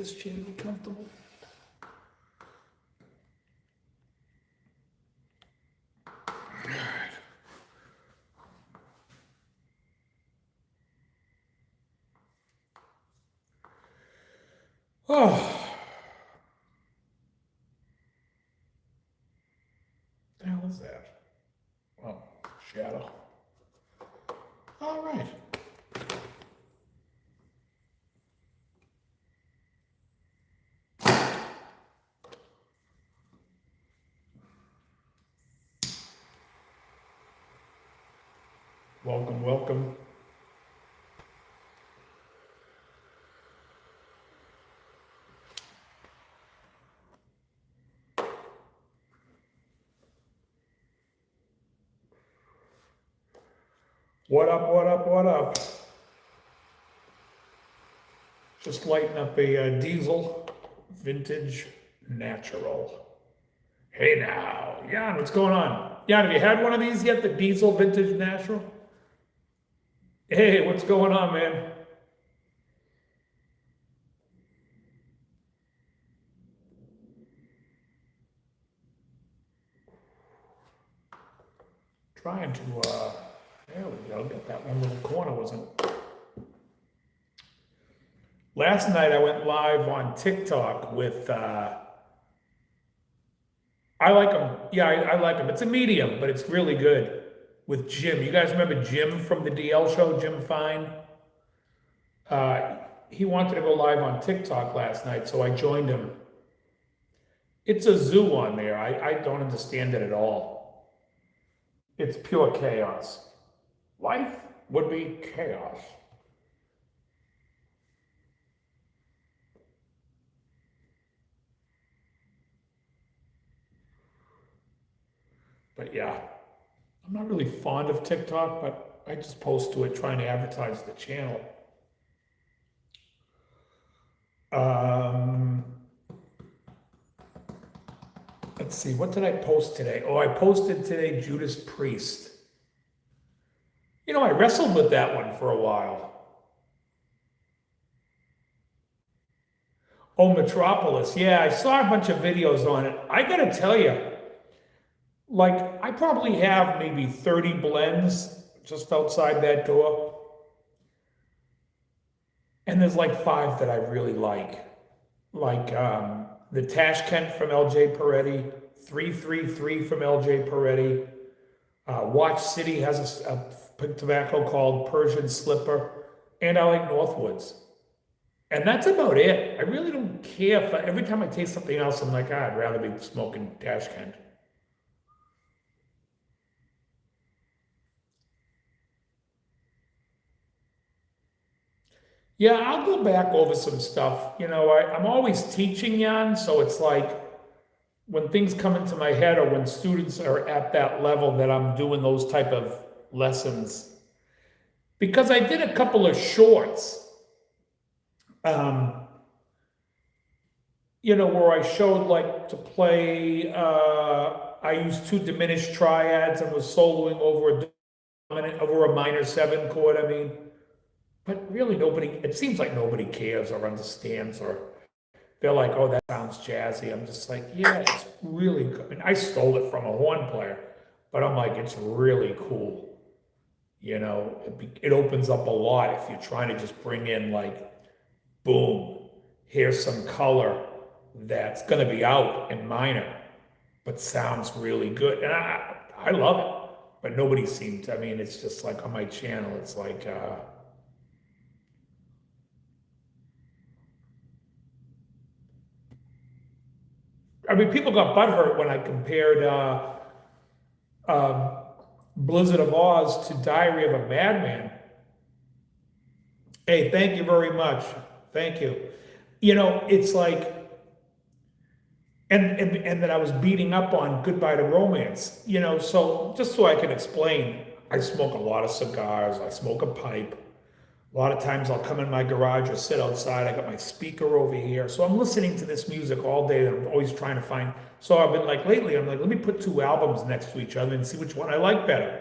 this chair to be comfortable. Oh. The hell is that? Oh, shadow. All right. Welcome, welcome. What up, what up, what up? Just lighting up a diesel vintage natural. Hey now, Jan, what's going on? Jan, have you had one of these yet, the diesel vintage natural? Hey, what's going on, man? Trying to, there we go, get that one little corner wasn't. Last night I went live on TikTok with, I like them. Yeah, I like them. It's a medium, but it's really good. With Jim. You guys remember Jim from the DL show, Jim Fine? He wanted to go live on TikTok last night, so I joined him. It's a zoo on there. I don't understand it at all. It's pure chaos. Life would be chaos. But yeah, I'm not really fond of TikTok, but I just post to it trying to advertise the channel. Let's see, what did I post today? Oh, I posted today Judas Priest. You know, I wrestled with that one for a while. Oh, Metropolis. Yeah, I saw a bunch of videos on it. I gotta tell you, like, I probably have maybe 30 blends just outside that door. And there's like 5 that I really like. Like the Tashkent from LJ Peretti, 333 from LJ Peretti. Watch City has a tobacco called Persian Slipper. And I like Northwoods. And that's about it. I really don't care if every time I taste something else, I'm like, I'd rather be smoking Tashkent. Yeah, I'll go back over some stuff. You know, I'm always teaching, Jan, so it's like when things come into my head or when students are at that level that I'm doing those type of lessons. Because I did a couple of shorts, you know, where I showed like to play, I used 2 diminished triads and was soloing over a minor 7 chord, I mean. But really it seems like nobody cares or understands, or they're like, oh, that sounds jazzy. I'm just like, yeah, it's really good. And I stole it from a horn player, but I'm like, it's really cool. You know, it opens up a lot if you're trying to just bring in like, boom, here's some color that's gonna be out in minor, but sounds really good. And I love it, but nobody seemed to, I mean, it's just like on my channel, it's like, I mean, people got butthurt when I compared Blizzard of Oz to Diary of a Madman. Hey, thank you very much. Thank you. You know, it's like, and then I was beating up on Goodbye to Romance. You know, so just so I can explain, I smoke a lot of cigars. I smoke a pipe. A lot of times I'll come in my garage or sit outside. I got my speaker over here. So I'm listening to this music all day that I'm always trying to find. So I've been like, lately, I'm like, let me put 2 albums next to each other and see which one I like better.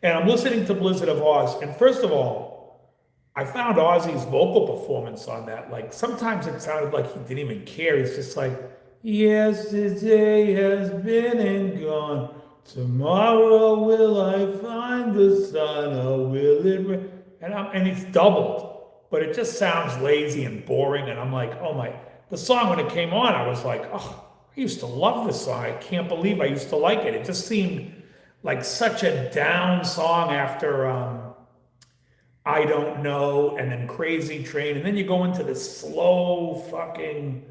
And I'm listening to Blizzard of Oz. And first of all, I found Ozzy's vocal performance on that, like sometimes it sounded like he didn't even care. He's just like, yesterday has been and gone. Tomorrow will I find the sun, or will it rain? And it's doubled, but it just sounds lazy and boring. And I'm like, oh my, the song when it came on, I was like, oh, I used to love this song. I can't believe I used to like it. It just seemed like such a down song after I Don't Know, and then Crazy Train, and then you go into the slow fucking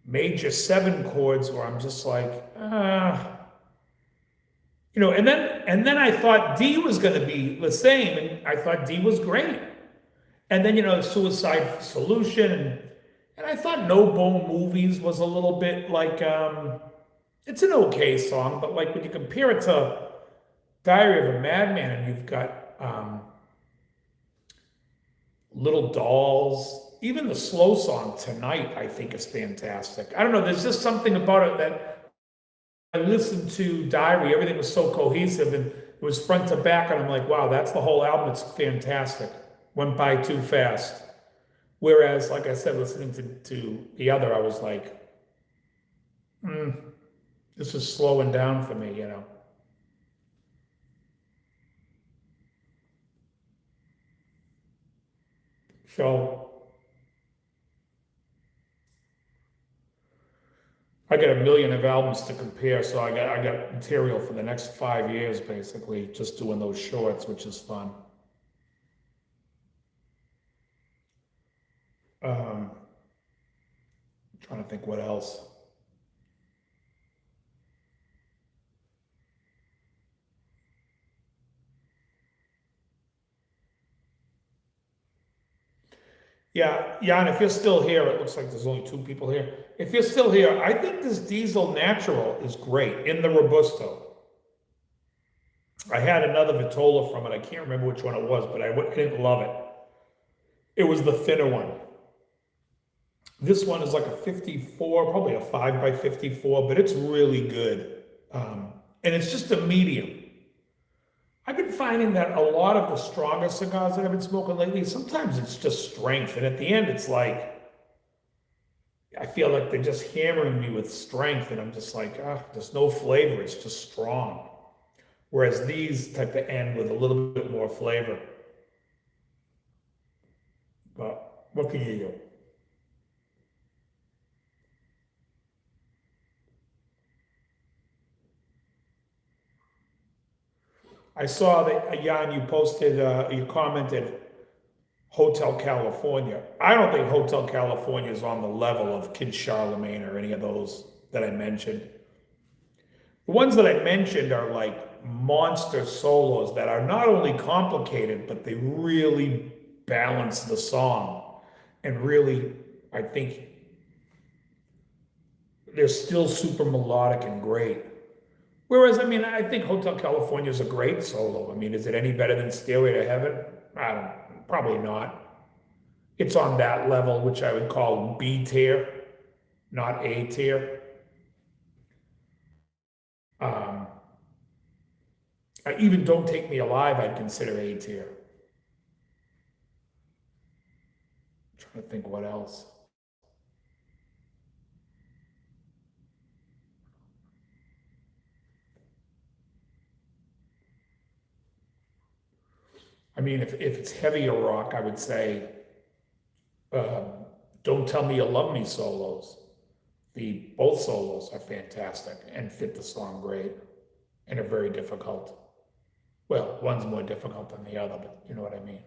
major seven chords where I'm just like, and then I thought D was going to be the same, and I thought D was great, and then Suicide Solution, and I thought No Bone Movies was a little bit like, it's an okay song, but like when you compare it to Diary of a Madman, and you've got Little Dolls, even the slow song Tonight, I think is fantastic. I don't know, there's just something about it that I listened to Diary, everything was so cohesive and it was front to back, and I'm like, wow, that's the whole album, it's fantastic. Went by too fast. Whereas, like I said, listening to the other, I was like, this is slowing down for me. So I got a million of albums to compare, so I got material for the next 5 years, basically, just doing those shorts, which is fun. Um, Trying to think what else. Yeah, Jan, if you're still here, it looks like there's only two people here. If you're still here, I think this Diesel Natural is great in the Robusto. I had another Vitola from it. I can't remember which one it was, but I didn't love it. It was the thinner one. This one is like a 54, probably a 5 by 54, but it's really good. And it's just a medium. I've been finding that a lot of the stronger cigars that I've been smoking lately, sometimes it's just strength. And at the end, it's like, I feel like they're just hammering me with strength. And I'm just like, there's no flavor. It's just strong. Whereas these type of end with a little bit more flavor. But what can you do? I saw that, Jan, you posted, you commented Hotel California. I don't think Hotel California is on the level of Kid Charlemagne or any of those that I mentioned. The ones that I mentioned are like monster solos that are not only complicated, but they really balance the song. And really, I think they're still super melodic and great. Whereas, I mean, I think Hotel California is a great solo. I mean, is it any better than Stairway to Heaven? I don't, probably not. It's on that level, which I would call B tier, not A tier. Um, Even Don't Take Me Alive, I'd consider A tier. I'm trying to think what else. I mean, if it's heavier rock, I would say um, Don't Tell Me You Love Me solos. Both solos are fantastic and fit the song great and are very difficult. Well, one's more difficult than the other, but you know what I mean.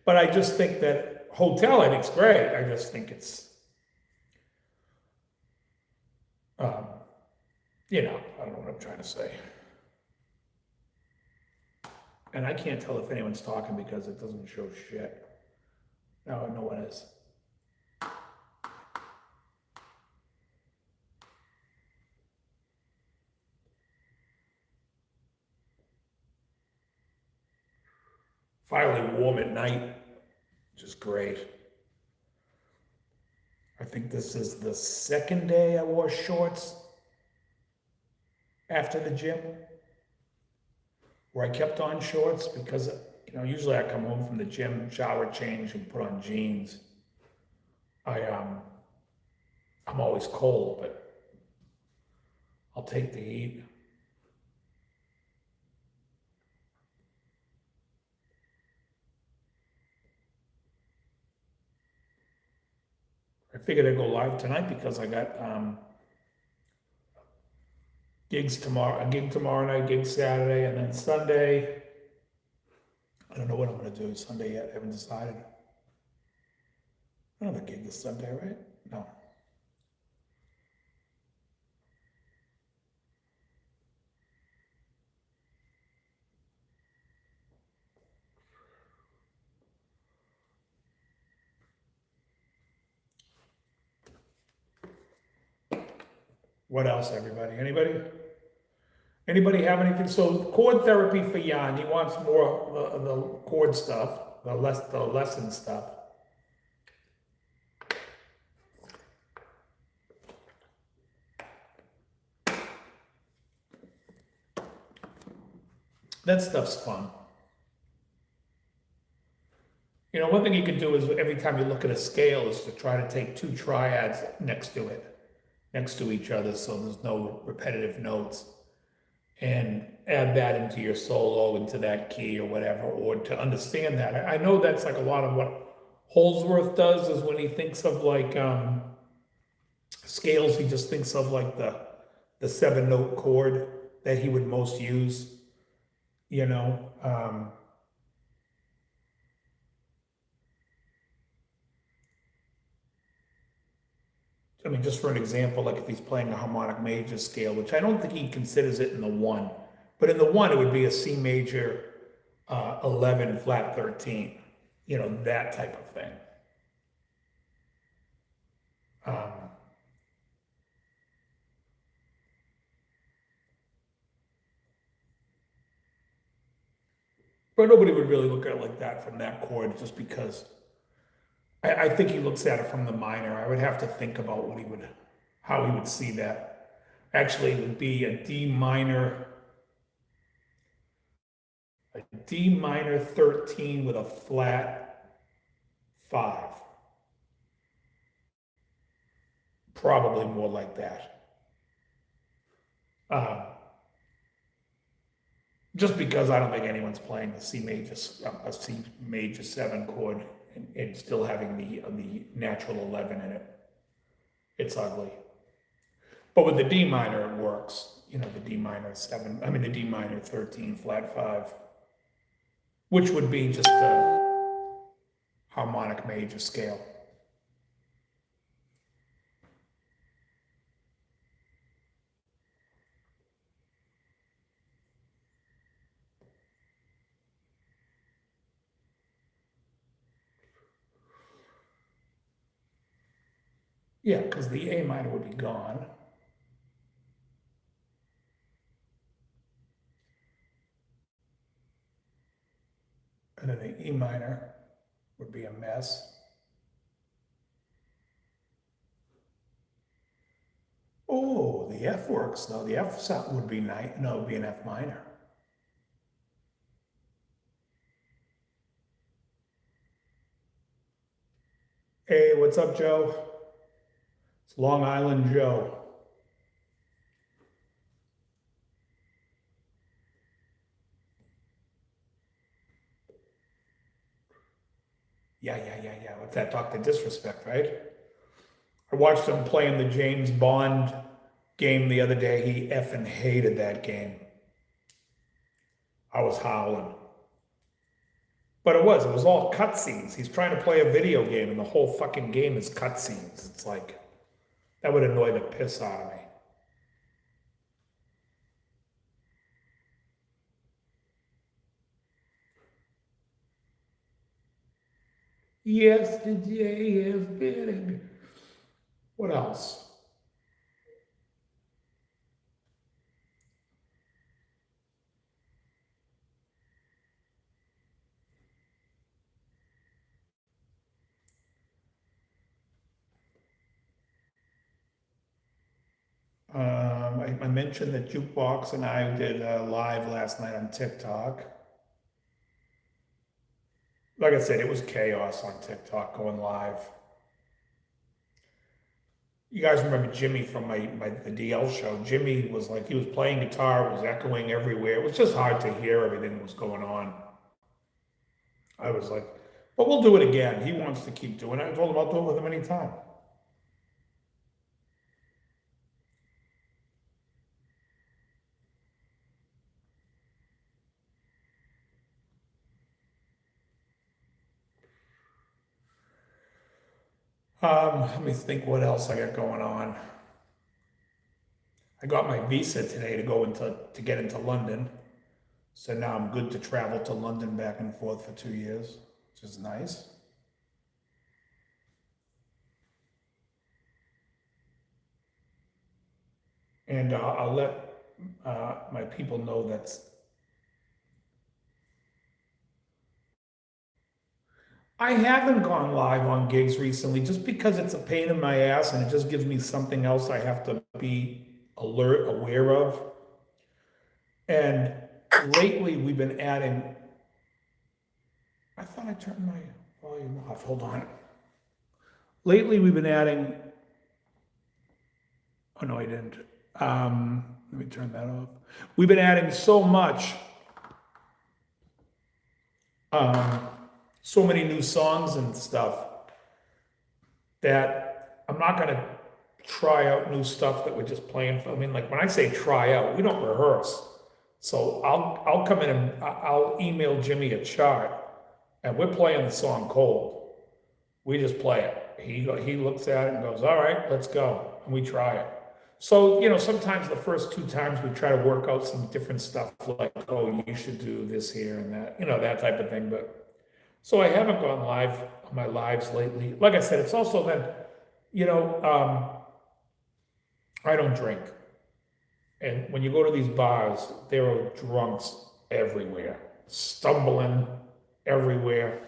But I just think that Hotel, I think, is great. I just think it's, um, I don't know what I'm trying to say. And I can't tell if anyone's talking because it doesn't show shit. No, no one is. Finally warm at night, which is great. I think this is the second day I wore shorts after the gym, where I kept on shorts because usually I come home from the gym, shower, change, and put on jeans. I I'm always cold, but I'll take the heat. I figured I'd go live tonight because I got gigs tomorrow, a gig tomorrow night, gig Saturday, and then Sunday. I don't know what I'm gonna do Sunday yet. I haven't decided. I don't have a gig this Sunday, right? No. What else, everybody? Anybody have anything? So chord therapy for Jan. He wants more of the chord stuff, the lesson stuff. That stuff's fun. One thing you can do is every time you look at a scale is to try to take two triads next to each other, so there's no repetitive notes, and add that into your solo, into that key or whatever, or to understand that. I know that's like a lot of what Holsworth does is when he thinks of like scales, he just thinks of like the 7-note chord that he would most use, you know. I mean, just for an example, like if he's playing a harmonic major scale, which I don't think he considers it in the one, but in the one it would be a C major 11 flat 13, that type of thing. But nobody would really look at it like that from that chord, just because I think he looks at it from the minor. I would have to think about how he would see that. Actually, it would be a D minor 13 with a flat 5. Probably more like that. Just because I don't think anyone's playing a C major 7 chord and still having the natural 11 in it. It's ugly. But with the D minor, it works. The D minor 7, the D minor 13 flat 5, which would be just a harmonic major scale. Yeah, because the A minor would be gone. And then the E minor would be a mess. Oh, the F works though. The F sound would be no, it would be an F minor. Hey, what's up, Joe? It's Long Island Joe. Yeah. What's that? Dr. Disrespect, right? I watched him playing the James Bond game the other day. He effing hated that game. I was howling. But it was all cutscenes. He's trying to play a video game and the whole fucking game is cutscenes. It's like, that would annoy the piss out of me. Yesterday has been. What else? I mentioned that Jukebox and I did a live last night on TikTok. like I said, it was chaos on TikTok going live. You guys remember Jimmy from the DL show? Jimmy was like, he was playing guitar, it was echoing everywhere. It was just hard to hear everything that was going on. I was like, but we'll do it again. He wants to keep doing it. I told him I'll do it with him anytime. Let me think what else I got going on. I got my visa today to get into London. So now I'm good to travel to London back and forth for 2 years, which is nice. And I'll let my people know that's. I haven't gone live on gigs recently just because it's a pain in my ass and it just gives me something else I have to be aware of. And lately we've been adding, I thought I turned my volume off. Hold on. Lately we've been adding, oh no, I didn't. Let me turn that off. We've been adding so much, so many new songs and stuff that I'm not gonna try out new stuff that we're just playing for. I mean, like when I say try out, we don't rehearse. So I'll come in and I'll email Jimmy a chart, and we're playing the song cold. We just play it. He looks at it and goes, "All right, let's go," and we try it. So sometimes the first 2 times we try to work out some different stuff, like, "Oh, you should do this here and that," that type of thing. But so I haven't gone live on my lives lately. Like I said, it's also then, I don't drink. And when you go to these bars, there are drunks everywhere, stumbling everywhere.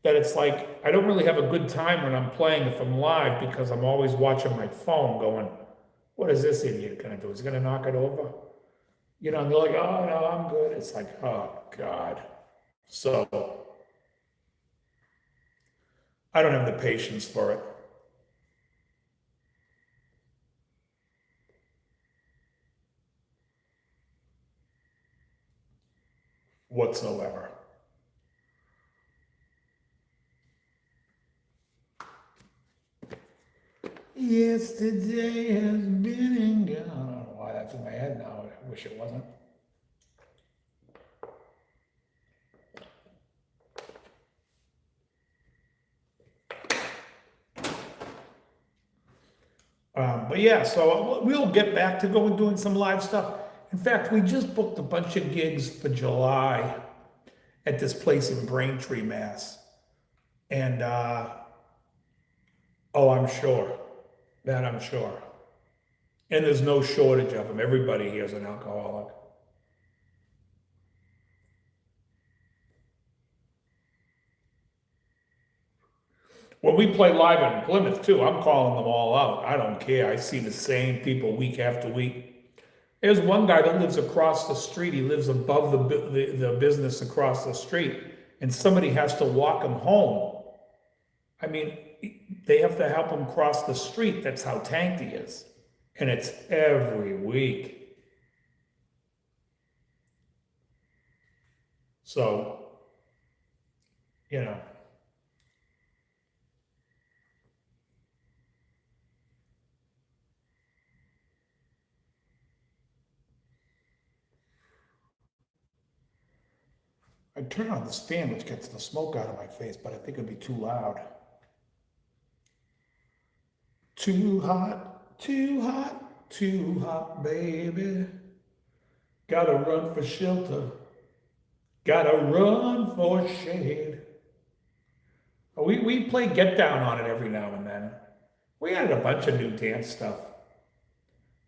That it's like, I don't really have a good time when I'm playing if I'm live because I'm always watching my phone going, what is this idiot gonna do? Is he gonna knock it over? And they're like, oh, no, I'm good. It's like, oh, God. So I don't have the patience for it. Whatsoever. Yesterday has been and gone. I don't know why that's in my head now. I wish it wasn't. But yeah, so we'll get back to doing some live stuff. In fact, we just booked a bunch of gigs for July at this place in Braintree, Mass. And, I'm sure. That I'm sure. And there's no shortage of them. Everybody here is an alcoholic. When we play live in Plymouth too, I'm calling them all out. I don't care. I see the same people week after week. There's one guy that lives across the street. He lives above the business across the street, and somebody has to walk him home. I mean, they have to help him cross the street. That's how tanked he is. And it's every week. So, I turn on this fan, which gets the smoke out of my face, but I think it'd be too loud. Too hot, too hot, too hot, baby. Gotta run for shelter. Gotta run for shade. We play Get Down on it every now and then. We added a bunch of new dance stuff.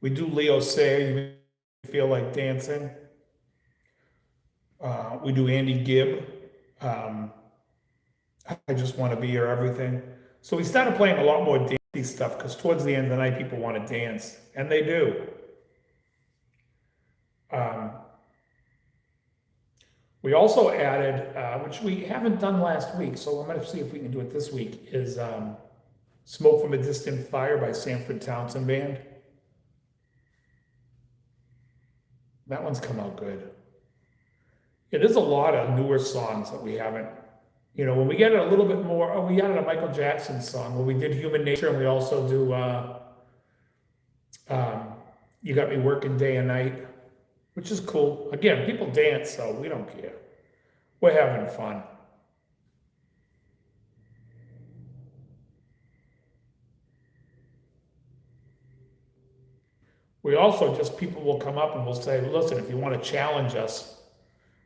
We do Leo Sayer, you feel like dancing. We do Andy Gibb. I just want to be your everything. So we started playing a lot more dancey stuff because towards the end of the night, people want to dance, and they do. We also added, which we haven't done last week, so I'm gonna see if we can do it this week, is Smoke from a Distant Fire by Sanford Townsend Band. That one's come out good. Yeah, there's a lot of newer songs that we haven't, when we get a little bit more, we added a Michael Jackson song where we did Human Nature, and we also do You Got Me Working Day and Night, which is cool. Again, people dance, so we don't care. We're having fun. We also just, people will come up and will say, listen, if you want to challenge us,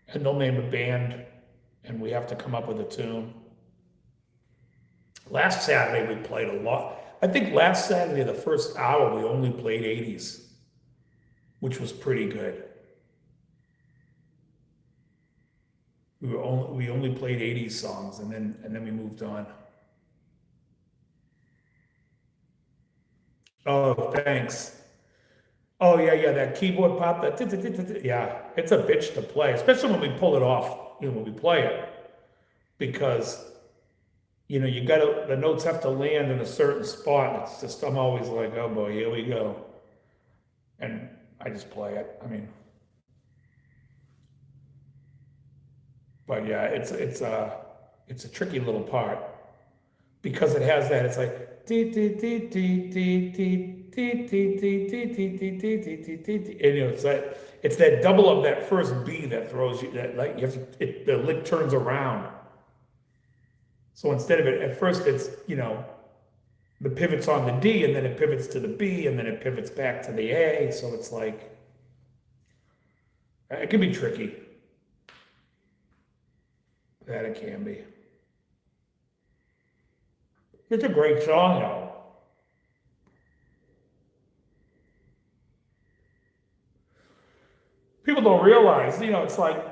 and they'll name a band, and we have to come up with a tune. Last Saturday, we played a lot. I think last Saturday, the first hour, we only played 80s, which was pretty good. We only played 80s songs, and then we moved on. Oh, thanks. Oh yeah, that keyboard pop, yeah, it's a bitch to play, especially when we pull it off, when we play it, because the notes have to land in a certain spot. And it's just, I'm always like, oh boy, here we go, and I just play it. I mean, but yeah, it's a tricky little part because it has that. It's like and it's that double of that first B that throws you, that like the lick turns around. So instead of it, at first it's, the pivot's on the D, and then it pivots to the B, and then it pivots back to the A. So it's like, it can be tricky. That it can be. It's a great song, though. People don't realize, it's like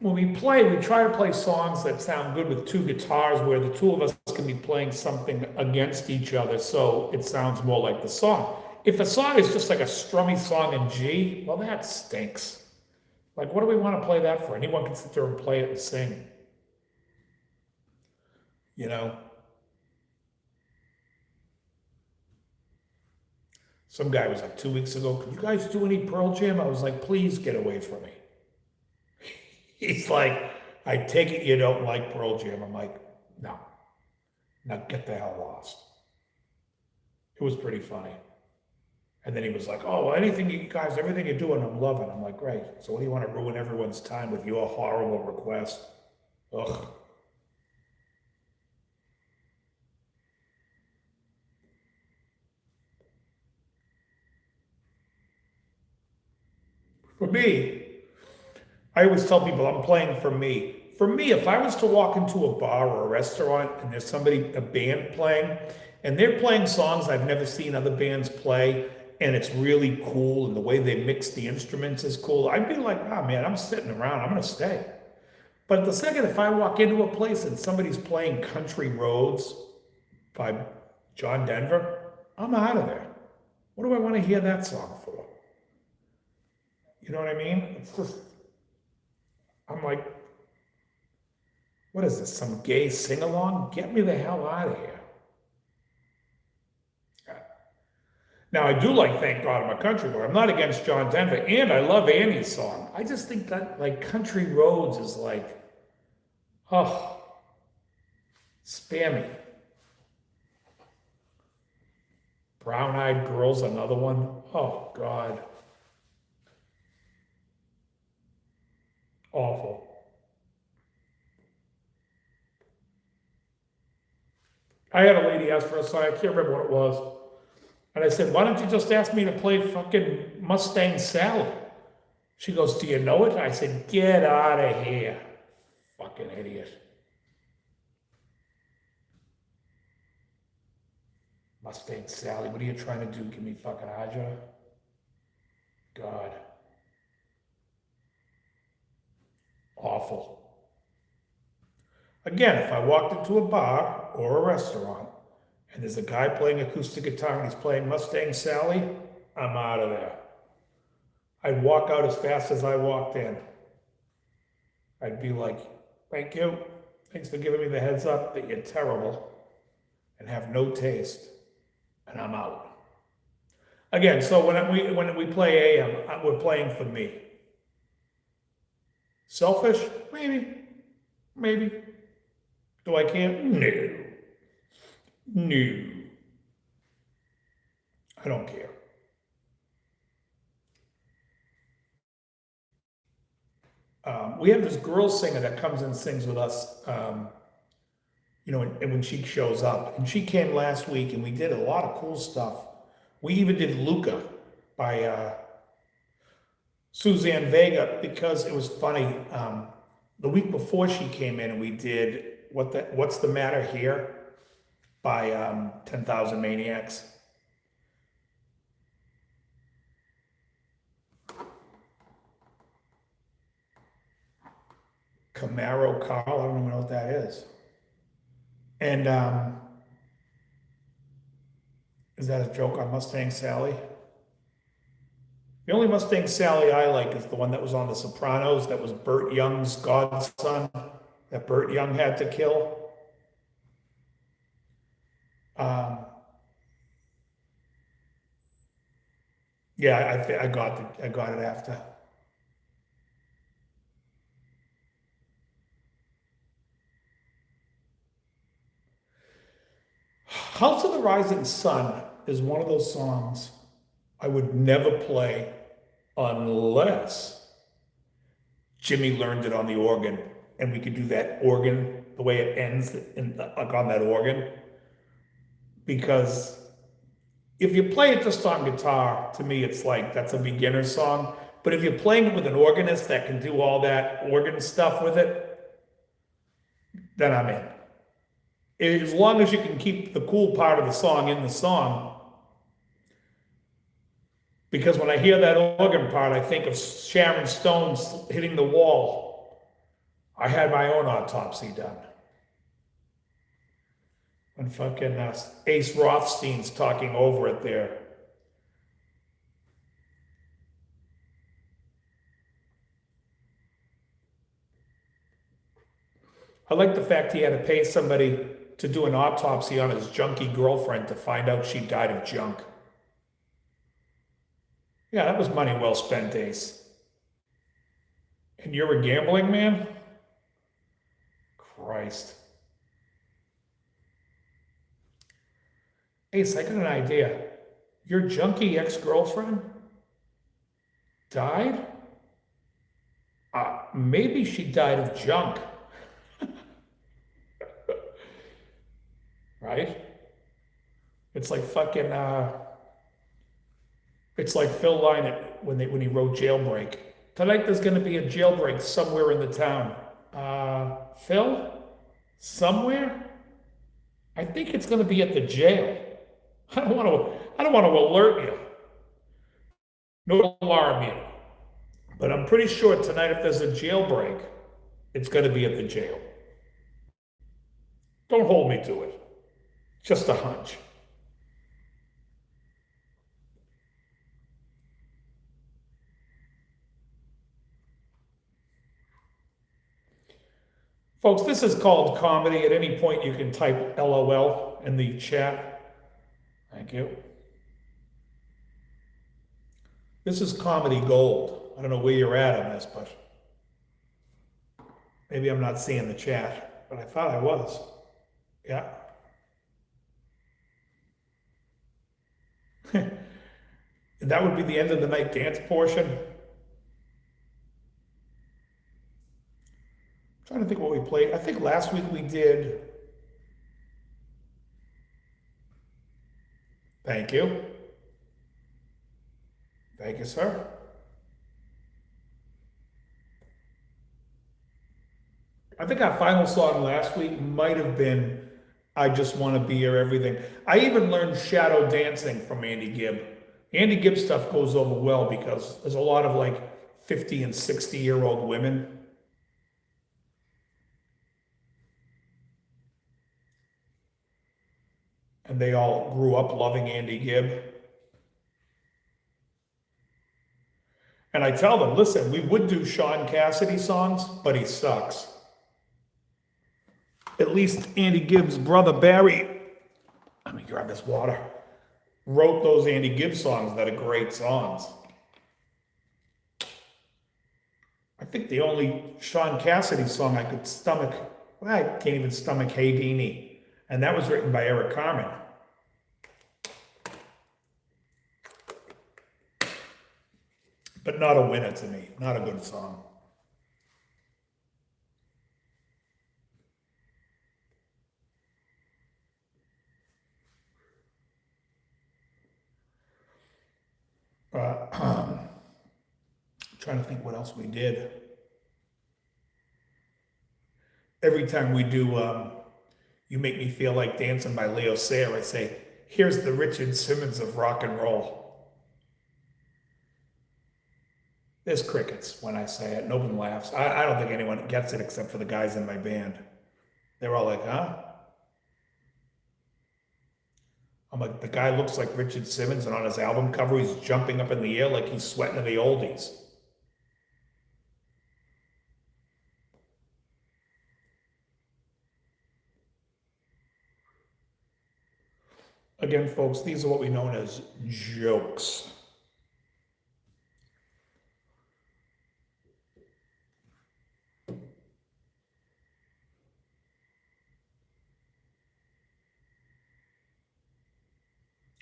when we try to play songs that sound good with two guitars where the two of us can be playing something against each other so it sounds more like the song. If a song is just like a strummy song in G, well, that stinks. Like, what do we want to play that for? Anyone can sit there and play it and sing. Some guy was like 2 weeks ago, can you guys do any Pearl Jam? I was like, please get away from me. He's like, I take it you don't like Pearl Jam. I'm like, no. Now get the hell lost. It was pretty funny. And then he was like, oh, anything you guys, everything you're doing, I'm loving. I'm like, great. So what do you want to ruin everyone's time with your horrible request? Ugh. For me, I always tell people I'm playing for me. For me, if I was to walk into a bar or a restaurant and there's a band playing, and they're playing songs I've never seen other bands play, and it's really cool, and the way they mix the instruments is cool, I'd be like, oh man, I'm sitting around, I'm gonna stay. But the second, if I walk into a place and somebody's playing Country Roads by John Denver, I'm out of there. What do I want to hear that song for? You know what I mean? It's just, I'm like, what is this, some gay sing-along? Get me the hell out of here. Now, I do like Thank God I'm a Country Boy. I'm not against John Denver, and I love Annie's song. I just think that, like, Country Roads is like, oh, spammy. Brown Eyed Girl's another one. Oh, God. Awful. I had a lady ask for a song, I can't remember what it was. And I said, why don't you just ask me to play fucking Mustang Sally? She goes, do you know it? I said, get out of here, fucking idiot. Mustang Sally, what are you trying to do? Give me fucking Aja? God. Awful. Again, if I walked into a bar or a restaurant and there's a guy playing acoustic guitar and he's playing Mustang Sally, I'm out of there. I'd walk out as fast as I walked in. I'd be like, thank you. Thanks for giving me the heads up that you're terrible and have no taste. And I'm out. Again, so when we play AM, we're playing for me. Selfish? Maybe. Maybe. Do I care? No. No. I don't care. We have this girl singer that comes and sings with us, and when she shows up. And she came last week and we did a lot of cool stuff. We even did Luca by Suzanne Vega because it was funny. The week before she came in, we did What's the Matter Here by 10,000 Maniacs. Camaro Carl, I don't even know what that is. And is that a joke on Mustang Sally? The only Mustang Sally I like is the one that was on The Sopranos, that was Burt Young's godson, that Burt Young had to kill. Yeah, I got it after. House of the Rising Sun is one of those songs I would never play unless Jimmy learned it on the organ and we could do that organ, the way it ends like on that organ. Because if you play it just on guitar, to me, it's like that's a beginner song. But if you're playing it with an organist that can do all that organ stuff with it, then I'm in. As long as you can keep the cool part of the song in the song. Because when I hear that organ part, I think of Sharon Stone hitting the wall. I had my own autopsy done. When fucking Ace Rothstein's talking over it there. I like the fact he had to pay somebody to do an autopsy on his junkie girlfriend to find out she died of junk. Yeah, that was money well spent, Ace. And you're a gambling man? Christ. Ace, I got an idea. Your junkie ex-girlfriend died? Maybe she died of junk. Right? It's like fucking, it's like Phil Lynott when he wrote Jailbreak. Tonight there's gonna be a jailbreak somewhere in the town. Phil? Somewhere? I think it's gonna be at the jail. I don't want to alert you. No alarm you. But I'm pretty sure tonight if there's a jailbreak, it's gonna be at the jail. Don't hold me to it. Just a hunch. Folks, this is called comedy. At any point, you can type LOL in the chat. Thank you. This is comedy gold. I don't know where you're at on this, but maybe I'm not seeing the chat, but I thought I was. Yeah. That would be the end of the night dance portion. I'm trying to think what we played. I think last week we did. Thank you. Thank you, sir. I think our final song last week might have been I Just Want to Be Your Everything. I even learned shadow dancing from Andy Gibb. Andy Gibb stuff goes over well because there's a lot of like 50 and 60-year-old women. And they all grew up loving Andy Gibb. And I tell them, listen, we would do Sean Cassidy songs, but he sucks. At least Andy Gibbs' brother Barry, let me grab this water, wrote those Andy Gibbs songs that are great songs. I think the only Sean Cassidy song I could stomach, well, I can't even stomach Hey Deanie. And that was written by Eric Carmen. But not a winner to me, not a good song. Trying to think what else we did. Every time we do You Make Me Feel Like Dancing by Leo Sayer, I say, here's the Richard Simmons of rock and roll. There's crickets when I say it. No one laughs. I don't think anyone gets it except for the guys in my band. They're all like, huh? I'm like, the guy looks like Richard Simmons, and on his album cover, he's jumping up in the air like he's sweating in the oldies. Again, folks, these are what we know as jokes.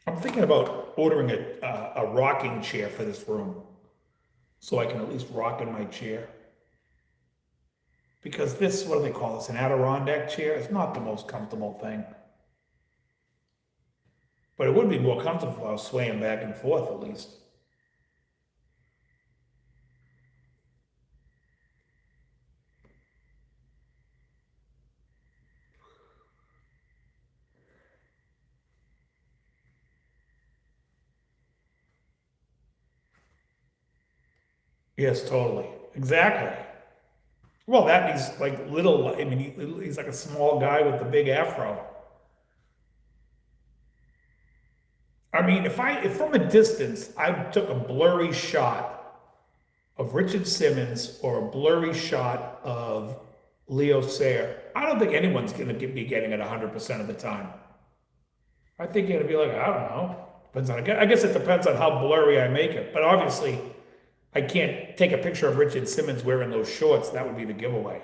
I'm thinking about ordering a rocking chair for this room so I can at least rock in my chair. Because this, what do they call this, an Adirondack chair? It's not the most comfortable thing. But it would be more comfortable if I was swaying back and forth at least. Yes, totally. Exactly. Well, that he's like little, I mean, he's like a small guy with the big afro. I mean, if from a distance I took a blurry shot of Richard Simmons or a blurry shot of Leo Sayer, I don't think anyone's going to be getting it 100% of the time. I think you're going to be like, I don't know. Depends on, I guess it depends on how blurry I make it. But obviously, I can't take a picture of Richard Simmons wearing those shorts. That would be the giveaway.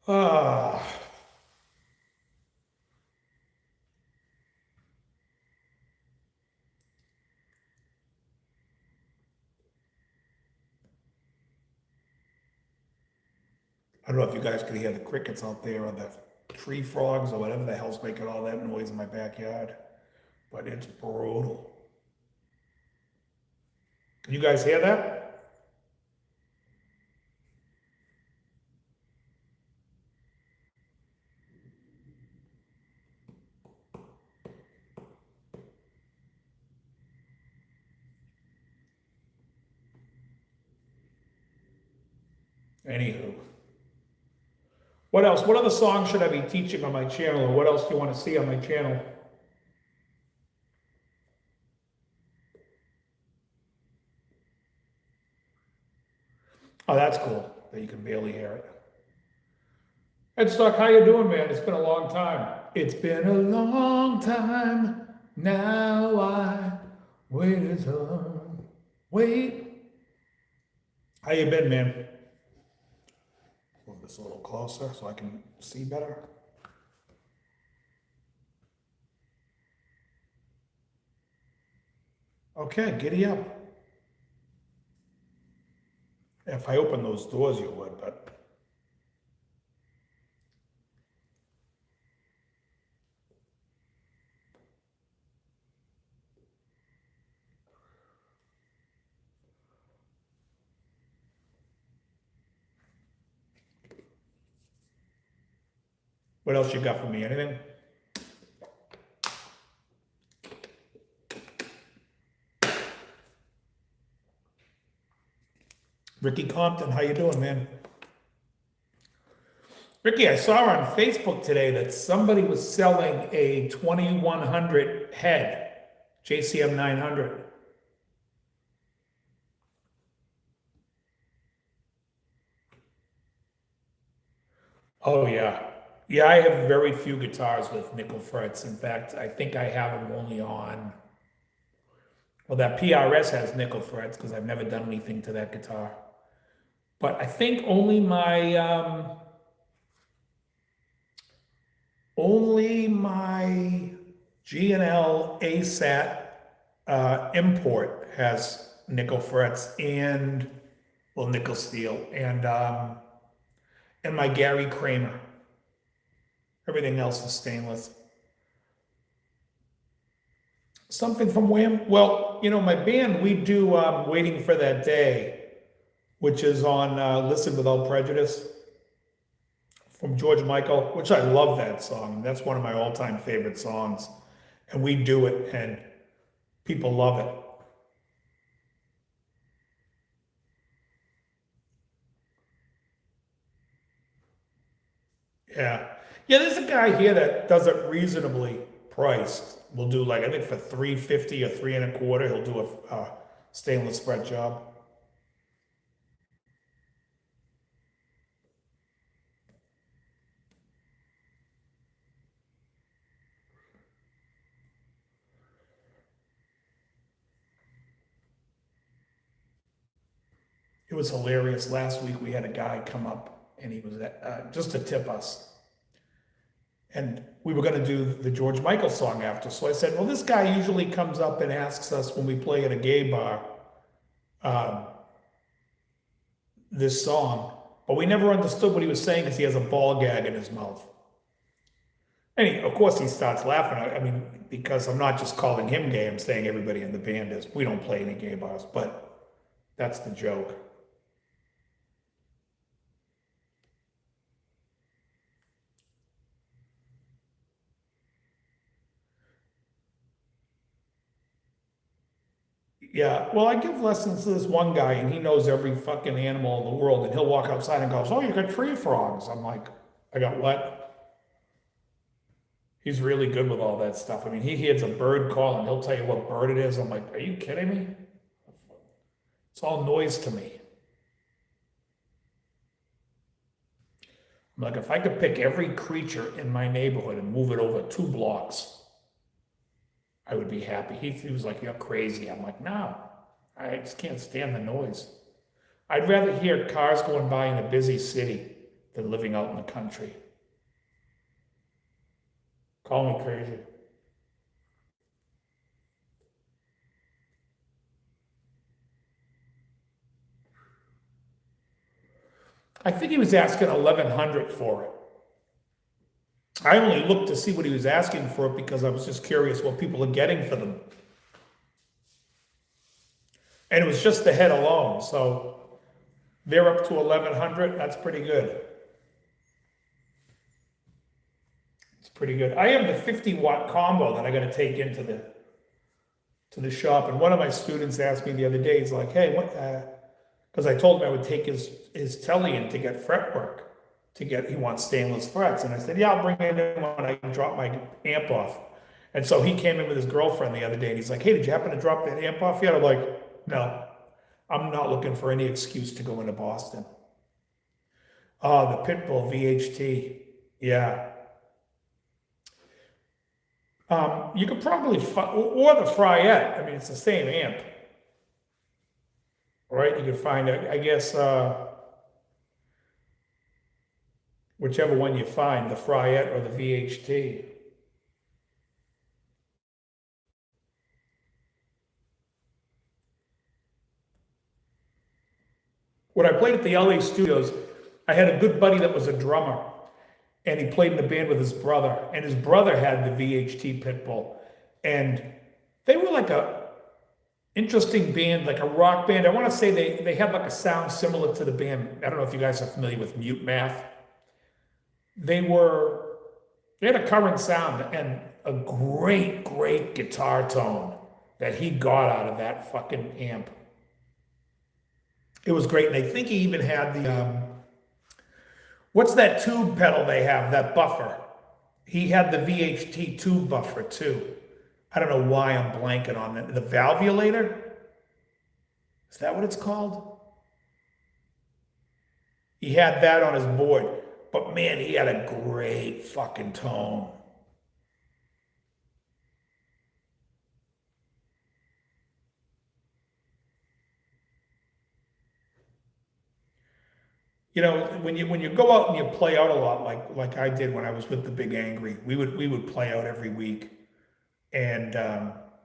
Ah. I don't know if you guys could hear the crickets out there or the tree frogs or whatever the hell's making all that noise in my backyard, but it's brutal. Can you guys hear that? Anywho. What else? What other songs should I be teaching on my channel, or what else do you want to see on my channel? Oh, that's cool that you can barely hear it. Headstock, how you doing, man? It's been a long time. It's been a long time. Now I waited on. Wait. How you been, man? Move this a little closer so I can see better. Okay, giddy up. If I open those doors, you would, but. What else you got for me? Anything? Ricky Compton, how you doing, man? Ricky, I saw on Facebook today that somebody was selling a 2100 head JCM 900. Oh yeah. Yeah, I have very few guitars with nickel frets. In fact, I think I have them only on, well, that PRS has nickel frets because I've never done anything to that guitar. But I think only my G&L ASAT import has nickel frets and, well, nickel steel and my Gary Kramer. Everything else is stainless. Something from Wham? Well, my band, we do Waiting for That Day, which is on Listen Without Prejudice from George Michael, which I love that song. That's one of my all-time favorite songs. And we do it, and people love it. Yeah. Yeah, there's a guy here that does it reasonably priced. We'll do like, I think for 350 or three and a quarter, he'll do a stainless fret job. It was hilarious. Last week we had a guy come up and he was just to tip us. And we were going to do the George Michael song after. So I said, well, this guy usually comes up and asks us when we play at a gay bar um, this song. But we never understood what he was saying because he has a ball gag in his mouth. And of course, he starts laughing. I mean, because I'm not just calling him gay, I'm saying everybody in the band is. We don't play any gay bars, but that's the joke. Yeah, well, I give lessons to this one guy, and he knows every fucking animal in the world, and he'll walk outside and goes, "Oh, you got tree frogs." I'm like, "I got what?" He's really good with all that stuff. I mean, he hears a bird call, and he'll tell you what bird it is. I'm like, "Are you kidding me?" It's all noise to me. I'm like, if I could pick every creature in my neighborhood and move it over 2 blocks, I would be happy. He was like, "You're crazy." I'm like, "No, I just can't stand the noise. I'd rather hear cars going by in a busy city than living out in the country." Call me crazy. I think he was asking 1100 for it. I only looked to see what he was asking for it because I was just curious what people are getting for them. And it was just the head alone, so they're up to 1100. That's pretty good. It's pretty good. I have the 50-watt combo that I got to take into the shop, and one of my students asked me the other day. He's like, "Hey, what?" Because I told him I would take his telly in to get fretwork. He wants stainless frets, and I said, "Yeah, I'll bring it in when I drop my amp off." And so he came in with his girlfriend the other day, and he's like, "Hey, did you happen to drop that amp off yet?" I'm like, "No, I'm not looking for any excuse to go into Boston." Oh, the Pitbull VHT. Yeah. You could probably, or the Fryette. I mean, it's the same amp, right? You could find, I guess, whichever one you find, the Fryette or the VHT. When I played at the LA studios, I had a good buddy that was a drummer, and he played in the band with his brother, and his brother had the VHT Pitbull, and they were like a interesting band, like a rock band. I want to say they had like a sound similar to the band. I don't know if you guys are familiar with Mute Math. They were. He had a current sound and a great, great guitar tone that he got out of that fucking amp. It was great. And I think he even had what's that tube pedal they have, that buffer? He had the VHT tube buffer too. I don't know why I'm blanking on that. The valvulator? Is that what it's called? He had that on his board. But man, he had a great fucking tone. You know, when you go out and you play out a lot, like I did when I was with the Big Angry, we would play out every week, and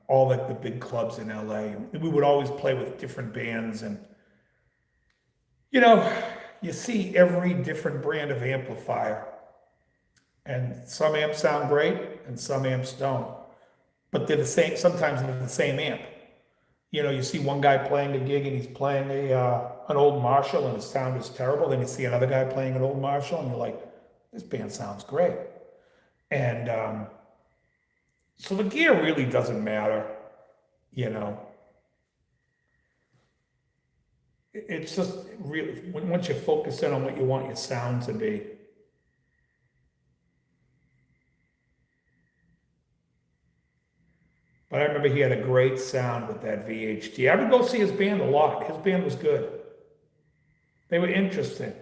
all the big clubs in LA. We would always play with different bands, and you know, you see every different brand of amplifier, and some amps sound great, and some amps don't. But they're the same. Sometimes they're the same amp. You know, you see one guy playing a gig and he's playing an old Marshall and his sound is terrible. Then you see another guy playing an old Marshall and you're like, this band sounds great. And so the gear really doesn't matter, you know. It's just really, once you focus in on what you want your sound to be. But I remember he had a great sound with that VHT. I would go see his band a lot. His band was good. They were interesting.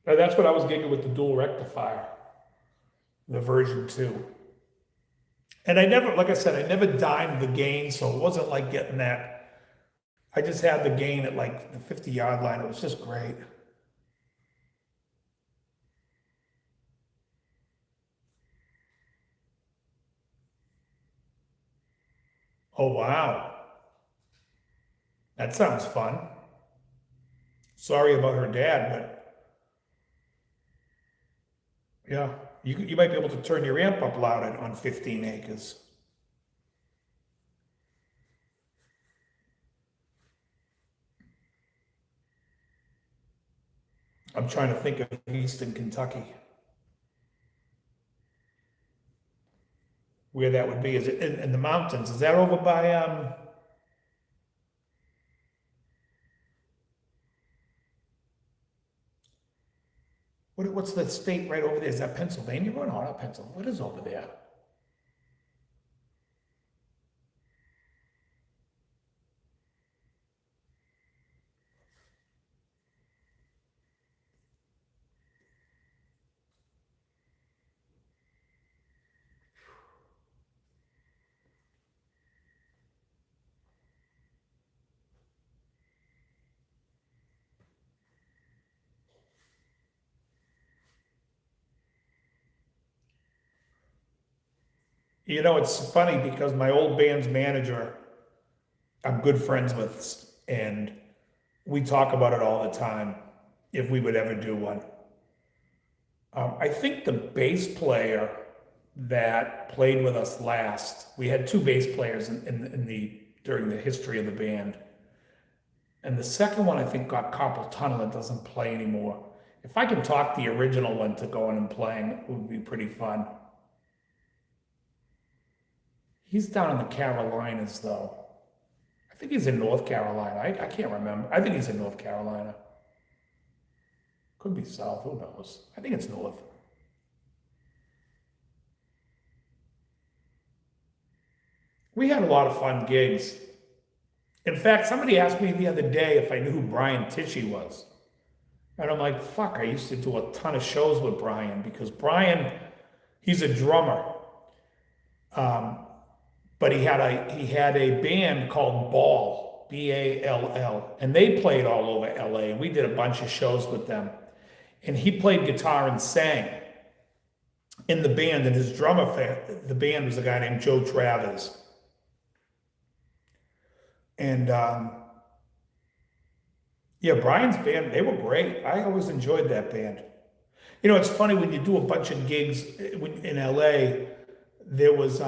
That's what I was gigging with the dual rectifier, the version 2. And I never, like I said, I never dimed the gain, so it wasn't like getting that. I just had the gain at like the 50-yard line. It was just great. Oh, wow. That sounds fun. Sorry about her dad, but yeah, you might be able to turn your amp up loud on 15 acres. I'm trying to think of Eastern Kentucky, where that would be. Is it in the mountains? Is that over by what's the state right over there? Is that Pennsylvania? Oh, no, not Pennsylvania. What is over there? You know, it's funny because my old band's manager, I'm good friends with, and we talk about it all the time if we would ever do one. I think the bass player that played with us last, we had two bass players in the during the history of the band. And the second one, I think, got carpal tunnel and doesn't play anymore. If I can talk the original one to going and playing, it would be pretty fun. He's down in the Carolinas, though. I think he's in North Carolina. I can't remember. I think he's in North Carolina. Could be South. Who knows? I think it's North. We had a lot of fun gigs. In fact, somebody asked me the other day if I knew who Brian Tichy was. And I'm like, fuck, I used to do a ton of shows with Brian because Brian, he's a drummer. Um, but he had a band called Ball, Ball, and they played all over LA, and we did a bunch of shows with them. And he played guitar and sang in the band, and his drummer for the band was a guy named Joe Travers. And yeah, Brian's band, they were great. I always enjoyed that band. It's funny when you do a bunch of gigs in LA, there was,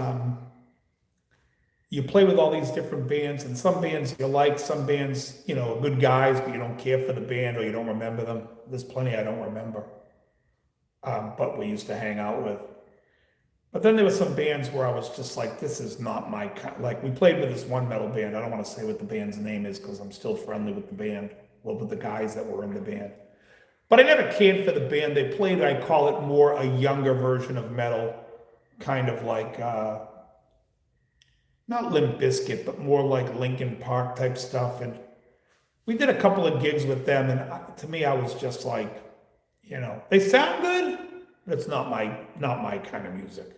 you play with all these different bands, and some bands you like, some bands, are good guys, but you don't care for the band or you don't remember them. There's plenty I don't remember, but we used to hang out with. But then there were some bands where I was just like, this is not my kind. Like we played with this one metal band. I don't want to say what the band's name is because I'm still friendly with the band, well, with the guys that were in the band. But I never cared for the band. They played, I call it more a younger version of metal, kind of like, not Limp Bizkit, but more like Linkin Park type stuff. And we did a couple of gigs with them. And to me, I was just like, they sound good, but it's not my kind of music.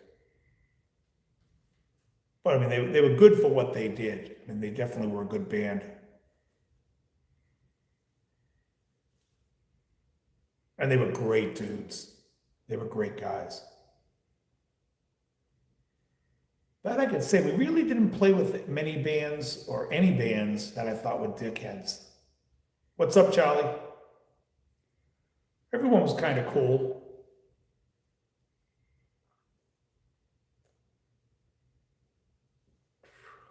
But I mean, they were good for what they did. I mean, they definitely were a good band. And they were great dudes. They were great guys. But I could say we really didn't play with many bands or any bands that I thought were dickheads. What's up, Charlie? Everyone was kind of cool.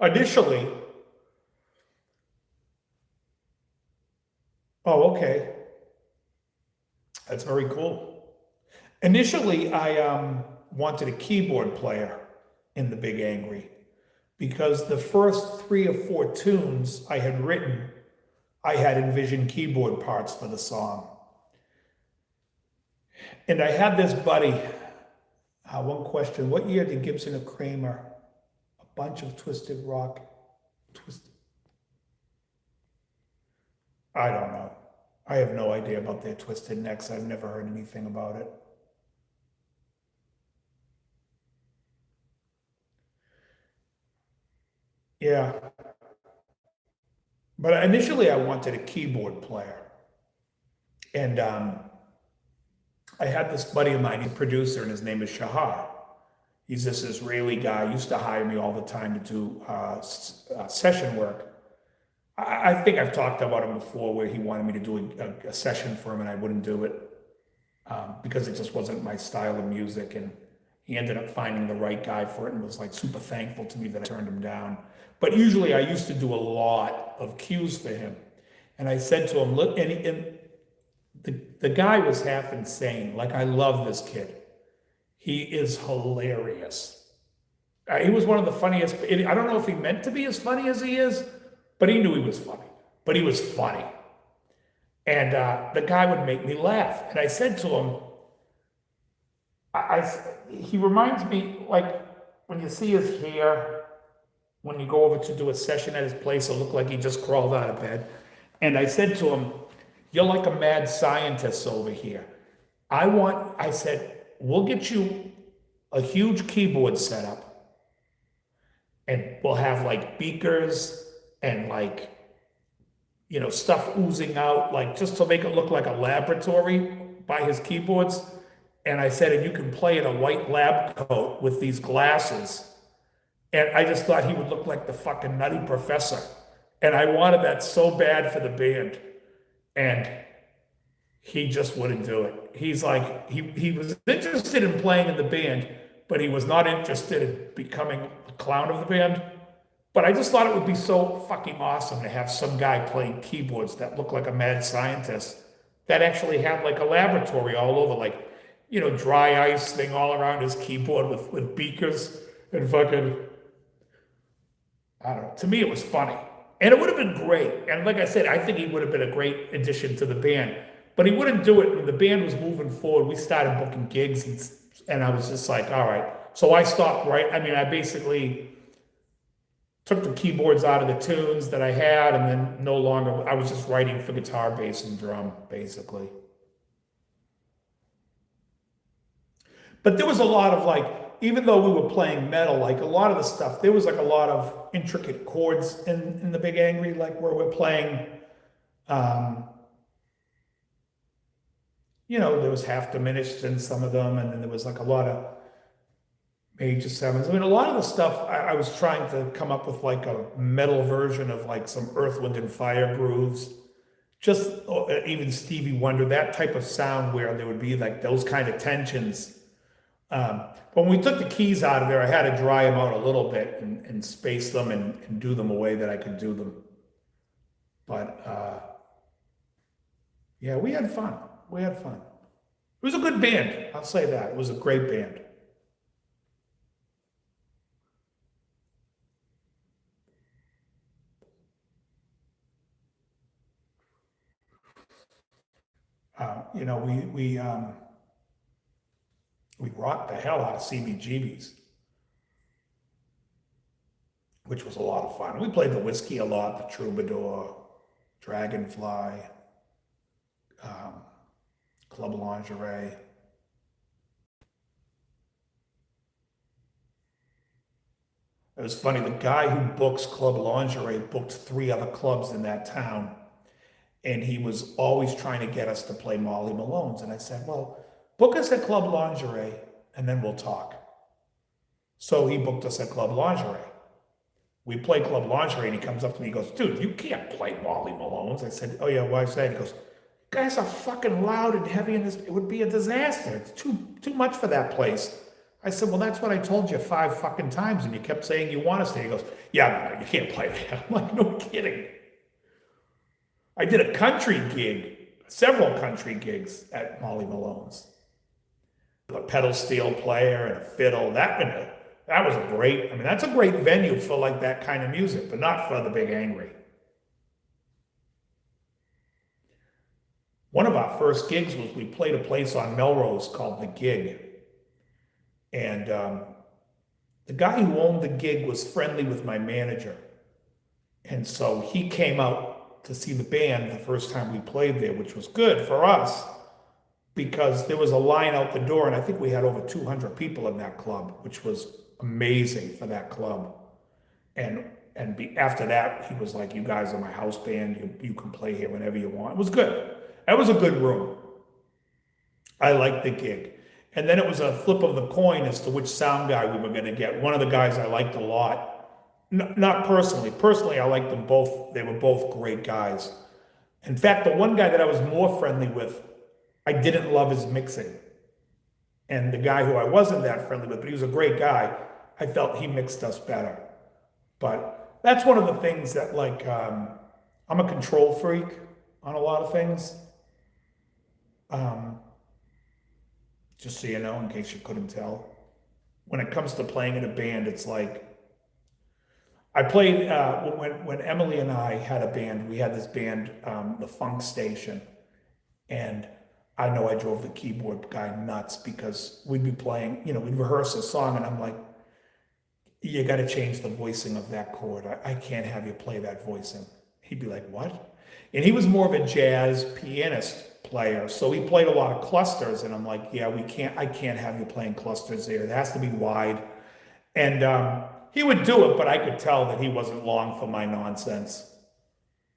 Initially, oh, okay. That's very cool. Initially, I wanted a keyboard player in the Big Angry because the first 3 or 4 tunes I had written, I had envisioned keyboard parts for the song. And I had this buddy, one question, what year did Gibson and Kramer, a bunch of twisted rock, I don't know. I have no idea about their Twisted Necks. I've never heard anything about it. Yeah. But initially I wanted a keyboard player. And I had this buddy of mine, he's a producer, and his name is Shahar. He's this Israeli guy, he used to hire me all the time to do session work. I think I've talked about him before where he wanted me to do a session for him and I wouldn't do it because it just wasn't my style of music. And he ended up finding the right guy for it and was like super thankful to me that I turned him down. But usually I used to do a lot of cues for him. And I said to him, look, and the guy was half insane. Like, I love this kid. He is hilarious. He was one of the funniest. I don't know if he meant to be as funny as he is, but he knew he was funny. But he was funny. And the guy would make me laugh. And I said to him, he reminds me, like, when you see his hair, when you go over to do a session at his place, it'll look like he just crawled out of bed. And I said to him, you're like a mad scientist over here. I said, we'll get you a huge keyboard setup. And we'll have like beakers and like, stuff oozing out, like just to make it look like a laboratory by his keyboards. And I said, and you can play in a white lab coat with these glasses. And I just thought he would look like the fucking nutty professor. And I wanted that so bad for the band. And he just wouldn't do it. He's like, he was interested in playing in the band, but he was not interested in becoming a clown of the band. But I just thought it would be so fucking awesome to have some guy playing keyboards that looked like a mad scientist that actually had like a laboratory all over, like, dry ice thing all around his keyboard with beakers and fucking, I don't know. To me, it was funny. And it would have been great. And like I said, I think he would have been a great addition to the band. But he wouldn't do it when the band was moving forward. We started booking gigs, and I was just like, all right. So I stopped, right? I mean, I basically took the keyboards out of the tunes that I had, and then no longer, I was just writing for guitar, bass, and drum, basically. But there was a lot of like, even though we were playing metal, like a lot of the stuff, there was like a lot of intricate chords in the Big Angry, like where we're playing, there was half diminished in some of them, and then there was like a lot of major sevens. I mean, a lot of the stuff, I was trying to come up with like a metal version of like some Earth, Wind, and Fire grooves, just even Stevie Wonder, that type of sound where there would be like those kind of tensions. But when we took the keys out of there, I had to dry them out a little bit and space them and do them a way that I could do them. But yeah, we had fun. We had fun. It was a good band. I'll say that. It was a great band. You know, we rocked the hell out of CBGBs, which was a lot of fun. We played the Whiskey a lot, the Troubadour, Dragonfly, um, Club Lingerie. It was funny, the guy who books Club Lingerie booked 3 other clubs in that town, and he was always trying to get us to play Molly Malone's. And I said, well, book us at Club Lingerie, and then we'll talk. So he booked us at Club Lingerie. We played Club Lingerie, and he comes up to me, he goes, dude, you can't play Molly Malone's. I said, oh yeah, why is that? He goes, guys are fucking loud and heavy, and it would be a disaster. It's too much for that place. I said, well, that's what I told you 5 fucking times, and you kept saying you want us to. He goes, yeah, no, you can't play that. I'm like, no kidding. I did a country gig, several country gigs at Molly Malone's. A pedal steel player and a fiddle. That was a great, I mean, that's a great venue for like that kind of music, but not for the Big Angry. One of our first gigs was we played a place on Melrose called The Gig. And the guy who owned the gig was friendly with my manager. And so he came out to see the band the first time we played there, which was good for us because there was a line out the door, and I think we had over 200 people in that club, which was amazing for that club. And after that, he was like, you guys are my house band. You can play here whenever you want. It was good. That was a good room. I liked the gig. And then it was a flip of the coin as to which sound guy we were going to get. One of the guys I liked a lot, not personally. Personally, I liked them both. They were both great guys. In fact, the one guy that I was more friendly with, I didn't love his mixing. And the guy who I wasn't that friendly with, but he was a great guy, I felt he mixed us better. But that's one of the things that, like, I'm a control freak on a lot of things. Just so you know, in case you couldn't tell. When it comes to playing in a band, it's like, I played, when Emily and I had a band, we had this band, the Funk Station, and I know I drove the keyboard guy nuts because we'd be playing, you know, we'd rehearse a song, and I'm like, you got to change the voicing of that chord. I can't have you play that voicing. He'd be like, what? And he was more of a jazz pianist player, so he played a lot of clusters, and I'm like, yeah, I can't have you playing clusters there. It has to be wide. And he would do it, but I could tell that he wasn't long for my nonsense.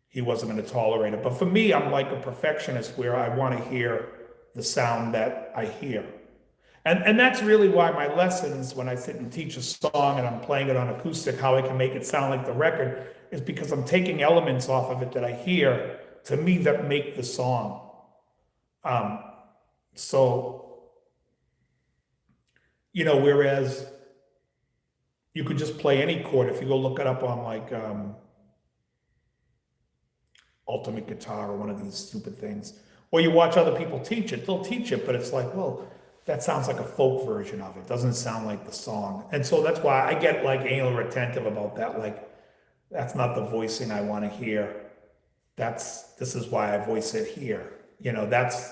He wasn't going to tolerate it. But for me, I'm like a perfectionist where I want to hear the sound that I hear. And that's really why my lessons, when I sit and teach a song and I'm playing it on acoustic, how I can make it sound like the record, is because I'm taking elements off of it that I hear, to me, that make the song. So, you know, whereas you could just play any chord. If you go look it up on like Ultimate Guitar or one of these stupid things, or you watch other people teach it, they'll teach it, but it's like, well, that sounds like a folk version of it. Doesn't sound like the song. And so that's why I get like anal retentive about that. Like, that's not the voicing I want to hear. This is why I voice it here. You know, that's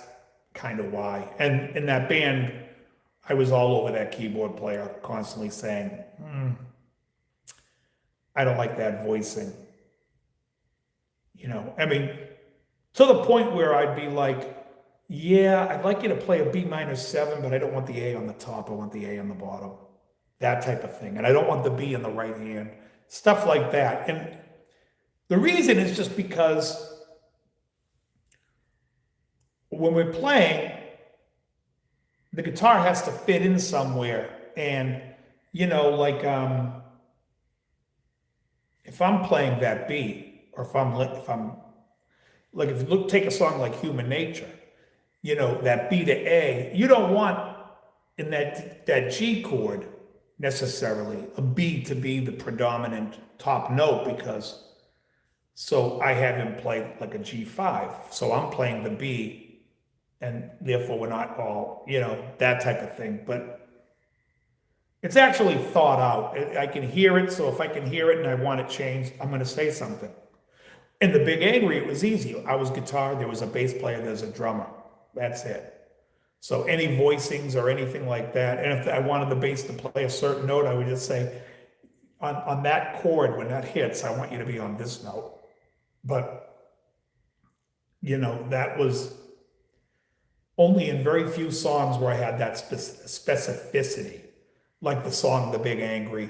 kind of why. And in that band, I was all over that keyboard player, constantly saying, I don't like that voicing. You know, I mean, to the point where I'd be like, yeah, I'd like you to play a B minor 7, but I don't want the A on the top. I want the A on the bottom. That type of thing. And I don't want the B in the right hand. Stuff like that. And the reason is just because when we're playing, the guitar has to fit in somewhere. And, you know, like, if I'm playing that B, or if I'm, Like if you take a song like Human Nature, that B to A, you don't want in that G chord necessarily a B to be the predominant top note, because so I have him play like a G5. So I'm playing the B, and therefore we're not all, that type of thing. But it's actually thought out. I can hear it. So if I can hear it and I want it changed, I'm going to say something. In the Big Angry, it was easy. I was guitar, there was a bass player, there's a drummer. That's it. So any voicings or anything like that, and if I wanted the bass to play a certain note, I would just say, on that chord, when that hits, I want you to be on this note. But, that was only in very few songs where I had that specificity, like the song The Big Angry,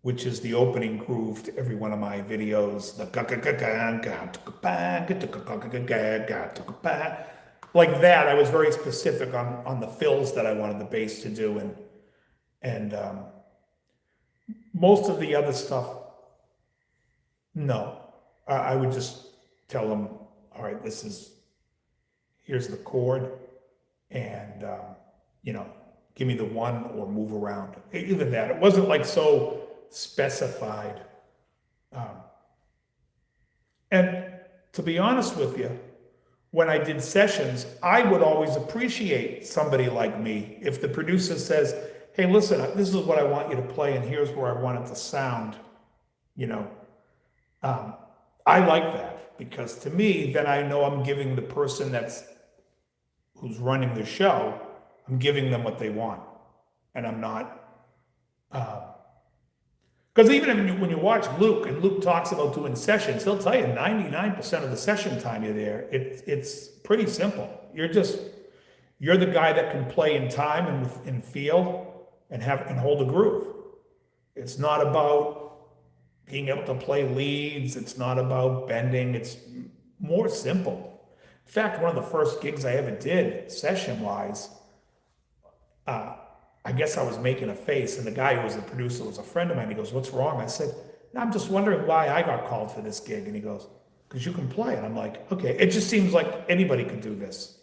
which is the opening groove to every one of my videos. Like that, I was very specific on the fills that I wanted the bass to do, and most of the other stuff, no. I would just tell them, all right, here's the chord, and give me the one or move around. Either that. It wasn't like so specified. And to be honest with you, when I did sessions, I would always appreciate somebody like me. If the producer says, hey, listen, this is what I want you to play, and here's where I want it to sound, I like that, because to me, then I know I'm giving the person who's running the show, I'm giving them what they want. And I'm not, because even when you watch Luke, and Luke talks about doing sessions, he'll tell you 99% of the session time you're there, it's pretty simple. You're the guy that can play in time and feel and hold a groove. It's not about being able to play leads. It's not about bending. It's more simple. In fact, one of the first gigs I ever did, session-wise, I guess I was making a face, and the guy who was the producer was a friend of mine. He goes, what's wrong? I said, I'm just wondering why I got called for this gig. And he goes, because you can play. And I'm like, okay, it just seems like anybody could do this.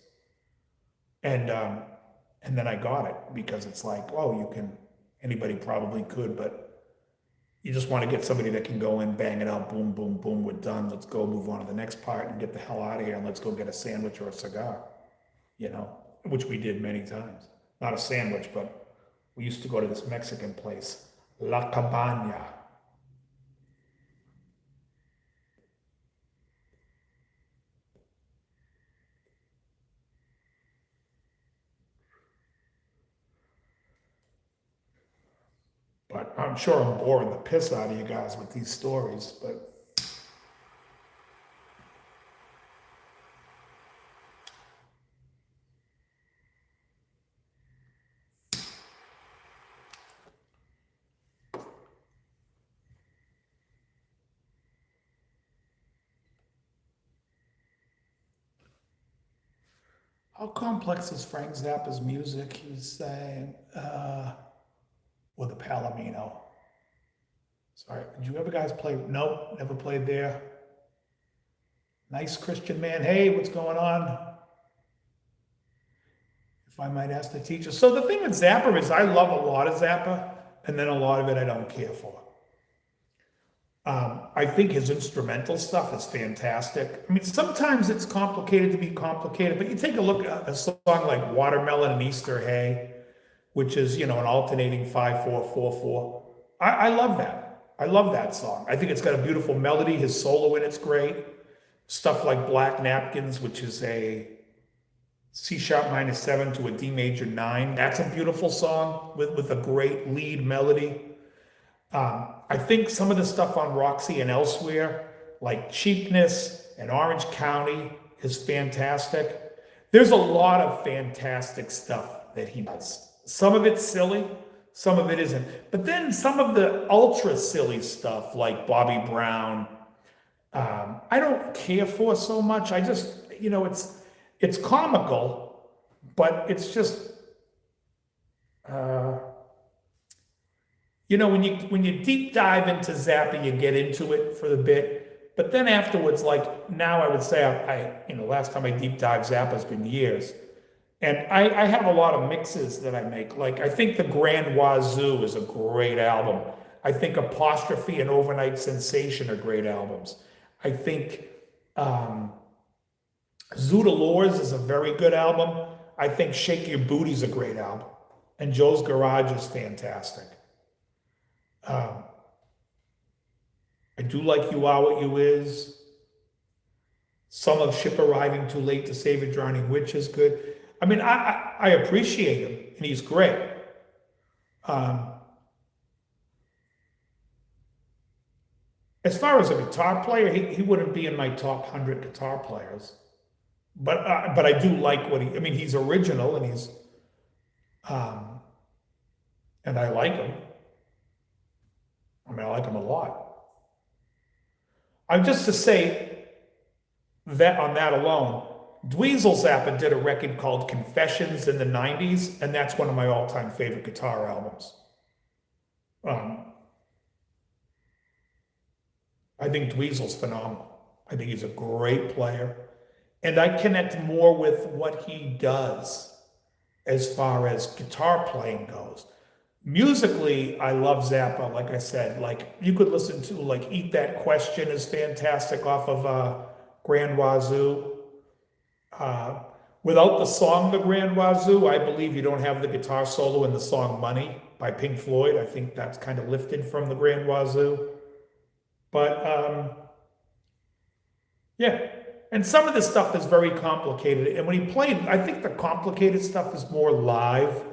And then I got it, because it's like, oh, anybody probably could, but you just want to get somebody that can go in, bang it out, boom, boom, boom, we're done. Let's go move on to the next part and get the hell out of here, and let's go get a sandwich or a cigar, which we did many times. Not a sandwich, but we used to go to this Mexican place, La Cabana. But I'm sure I'm boring the piss out of you guys with these stories, but how complex is Frank Zappa's music? He's saying, with a Palomino. Sorry, did you ever guys play? Nope, never played there. Nice Christian man. Hey, what's going on? If I might ask the teacher. So the thing with Zappa is I love a lot of Zappa, and then a lot of it I don't care for. I think his instrumental stuff is fantastic. I mean, sometimes it's complicated to be complicated, but you take a look at a song like Watermelon and Easter Hay, which is, an alternating 5/4/4/4. I love that. I love that song. I think it's got a beautiful melody. His solo in it's great. Stuff like Black Napkins, which is a C-sharp -7 to a D major 9. That's a beautiful song with a great lead melody. I think some of the stuff on Roxy and elsewhere, like Cheapness and Orange County, is fantastic. There's a lot of fantastic stuff that he does. Some of it's silly, some of it isn't. But then some of the ultra silly stuff, like Bobby Brown, I don't care for so much. I just, it's comical, but it's just, when you deep dive into Zappa, you get into it for the bit. But then afterwards, like now I would say last time I deep dive Zappa's been years. And I have a lot of mixes that I make. Like I think the Grand Wazoo is a great album. I think Apostrophe and Overnight Sensation are great albums. I think Zoota Lores is a very good album. I think Shake Your Booty's a great album. And Joe's Garage is fantastic. I do like You Are What You Is. Some of Ship Arriving Too Late to Save a Drowning Witch is good. I mean, I appreciate him, and he's great. As far as a guitar player, he wouldn't be in my top 100 guitar players. But I do like he's original, and and I like him. I like him a lot. I'm just to say that on that alone, Dweezil Zappa did a record called Confessions in the 90s, and that's one of my all-time favorite guitar albums. I think Dweezil's phenomenal. I think he's a great player. And I connect more with what he does as far as guitar playing goes. Musically, I love Zappa, like I said. Like, you could listen to, like, Eat That Question is fantastic off of Grand Wazoo. Without the song The Grand Wazoo, I believe you don't have the guitar solo in the song Money by Pink Floyd. I think that's kind of lifted from the Grand Wazoo. But, yeah. And some of this stuff is very complicated. And when he played, I think the complicated stuff is more live,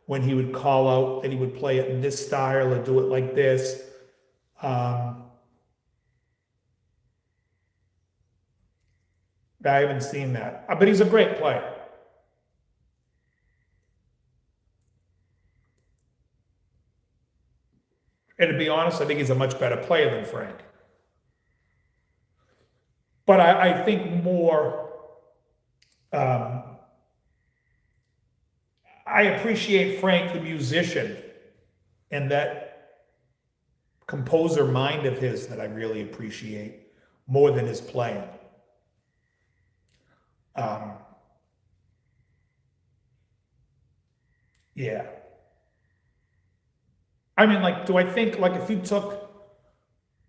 when he would call out that he would play it in this style or do it like this. I haven't seen that. But he's a great player. And to be honest, I think he's a much better player than Frank. But I think more, I appreciate Frank the musician and that composer mind of his that I really appreciate more than his playing. Yeah. I mean, like, do I think, like, if you took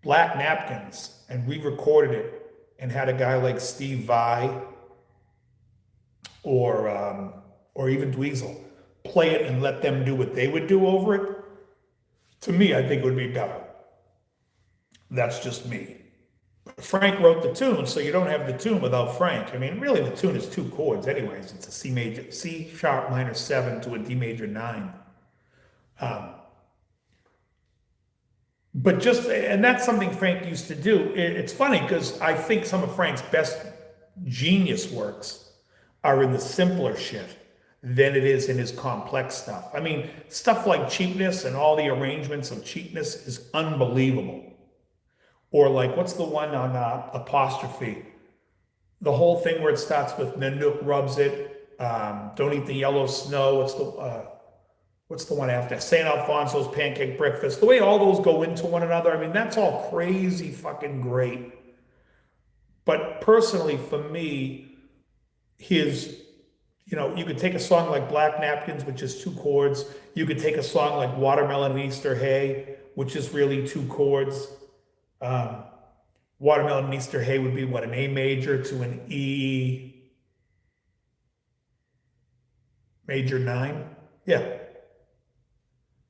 Black Napkins and re-recorded it and had a guy like Steve Vai or even Dweezil play it and let them do what they would do over it, to me, I think it would be better. That's just me. Frank wrote the tune, so you don't have the tune without Frank. I mean, really, the tune is two chords anyways. It's a C sharp minor 7 to a D major 9. But and that's something Frank used to do. It's funny because I think some of Frank's best genius works are in the simpler shit than it is in his complex stuff. I mean, stuff like Cheapness and all the arrangements of Cheapness is unbelievable. Or like, what's the one on Apostrophe? The whole thing where it starts with Nanook rubs it, Don't Eat the Yellow Snow. What's the one after? St. Alfonso's Pancake Breakfast. The way all those go into one another, I mean, that's all crazy fucking great. But personally, for me, you could take a song like Black Napkins, which is 2 chords. You could take a song like Watermelon and Easter Hay, which is really 2 chords. Watermelon and Easter Hay would be what, an A major to an E major 9? Yeah.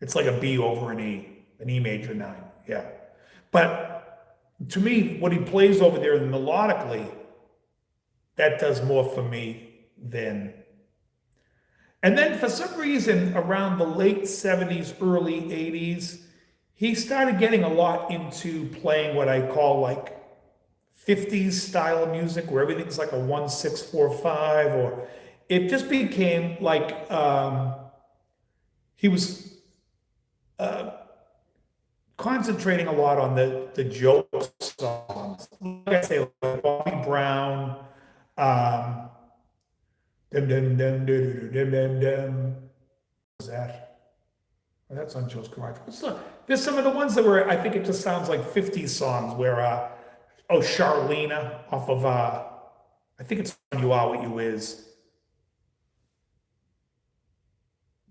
It's like a B over an E major 9. Yeah. But to me, what he plays over there melodically, that does more for me than. And then for some reason, around the late 70s, early 80s, he started getting a lot into playing what I call like 50s style of music, where everything's like a 1-6-4-5, or it just became like he was concentrating a lot on the joke songs. Like I say, like Bobby Brown, dim dim dim dim dim dim dim. What's that? Well, that's on Joe's Garage. There's some of the ones that were, I think it just sounds like 50s songs where Oh, Charlena off of, I think it's You Are What You Is.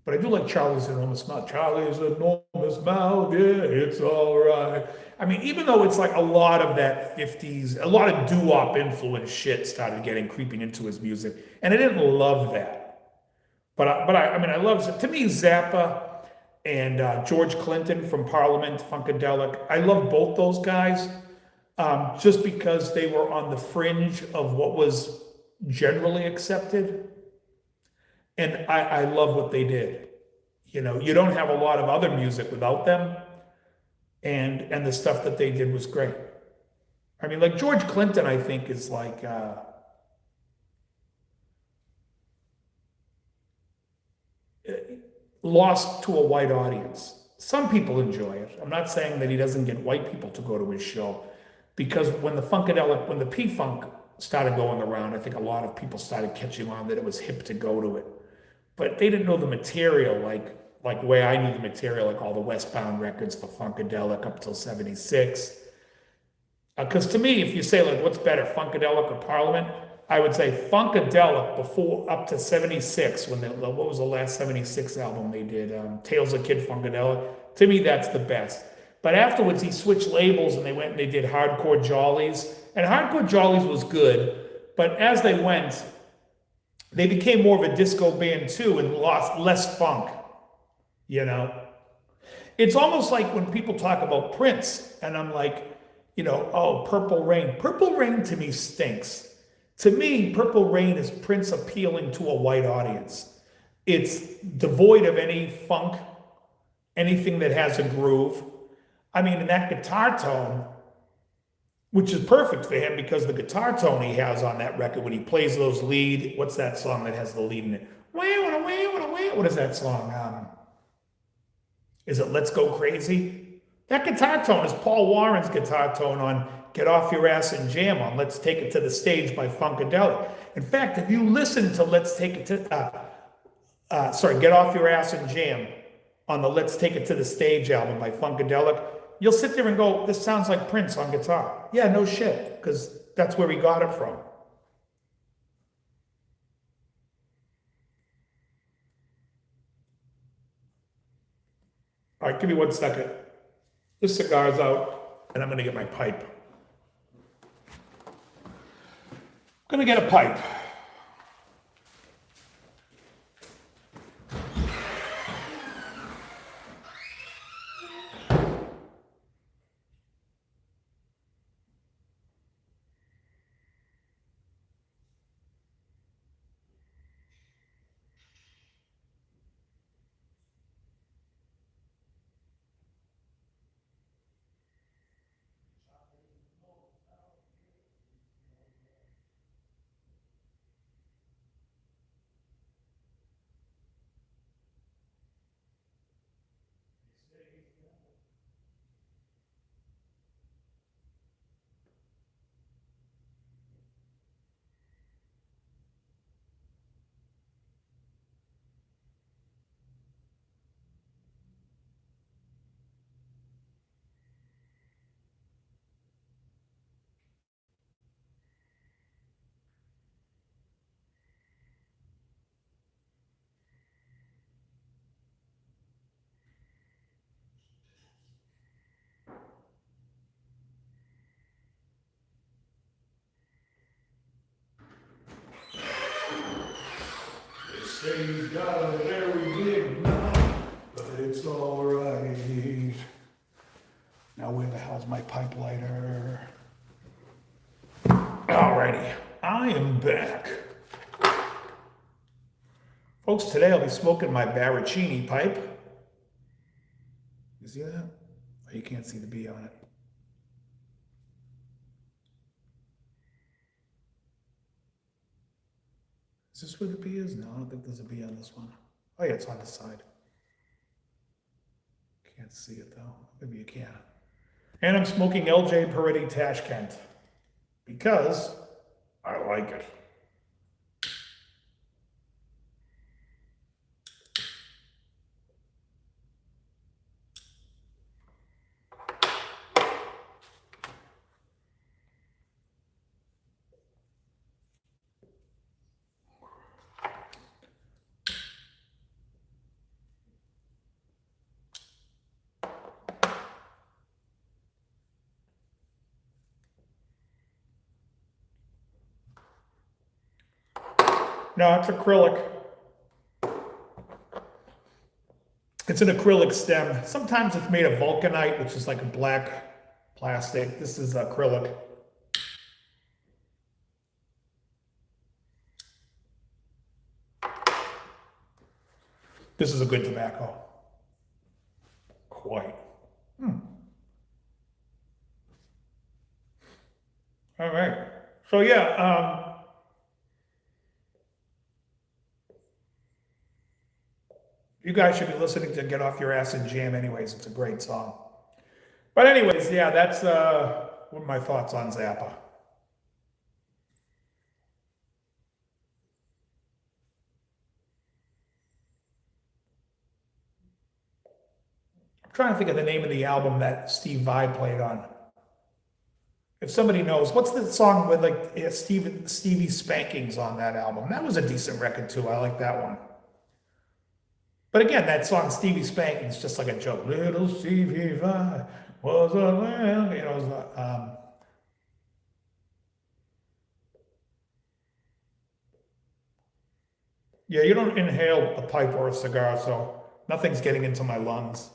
But I do like Charlie's Enormous Mouth. Charlie's Enormous Mouth, yeah, it's all right. I mean, even though it's like a lot of that 50s, a lot of doo-wop influence shit started getting creeping into his music. And I didn't love that. I mean, I love, to me, Zappa and George Clinton from Parliament, Funkadelic. I love both those guys just because they were on the fringe of what was generally accepted. And I love what they did. You know, you don't have a lot of other music without them, and the stuff that they did was great. I mean, like George Clinton, I think is like lost to a white audience. Some people enjoy it. I'm not saying that he doesn't get white people to go to his show, because when the P-Funk started going around, I think a lot of people started catching on that it was hip to go to it. But they didn't know the material like way I knew the material, like all the Westbound records for Funkadelic up till 76. Because to me, if you say like what's better, Funkadelic or Parliament, I would say Funkadelic before up to 76, when what was the last 76 album they did? Tales of Kid Funkadelic. To me, that's the best. But afterwards, he switched labels and they went and they did Hardcore Jollies. And Hardcore Jollies was good, but as they went, they became more of a disco band too and lost less funk, you know? It's almost like when people talk about Prince, and I'm like, you know, oh, Purple Rain. Purple Rain to me stinks. To me, Purple Rain is Prince appealing to a white audience. It's devoid of any funk, anything that has a groove. I mean, in that guitar tone, which is perfect for him because the guitar tone he has on that record when he plays those lead, what's that song that has the lead in it? What is that song? Is it Let's Go Crazy? That guitar tone is Paul Warren's guitar tone on Get Off Your Ass and Jam on Let's Take It to the Stage by Funkadelic. In fact, if you listen to Get Off Your Ass and Jam on the Let's Take It to the Stage album by Funkadelic, you'll sit there and go, this sounds like Prince on guitar. Yeah, no shit, because that's where he got it from. All right, give me 1 second. This cigar's out, and I'm gonna get my pipe. I'm gonna get a pipe. Say you got a very big mouth, but it's all right. Now where the hell's my pipe lighter? Alrighty, I am back. Folks, today I'll be smoking my Baracchini pipe. You see that? Oh, you can't see the bee on it. Is this where the bee is? No, I don't think there's a bee on this one. Oh yeah, it's on the side. Can't see it though. Maybe you can. And I'm smoking LJ Peretti Tashkent because I like it. No, it's acrylic. It's an acrylic stem. Sometimes it's made of vulcanite, which is like a black plastic. This is acrylic. This is a good tobacco. Quite. All right. So yeah, you guys should be listening to Get Off Your Ass and Jam anyways. It's a great song. But anyways, yeah, that's what are my thoughts on Zappa. I'm trying to think of the name of the album that Steve Vai played on. If somebody knows, what's the song with like Stevie Spankings on that album? That was a decent record too. I like that one. But again, that song Stevie Spankings, just like a joke. Little Stevie Vai was a lamb, you know. It was, yeah, you don't inhale a pipe or a cigar, so nothing's getting into my lungs.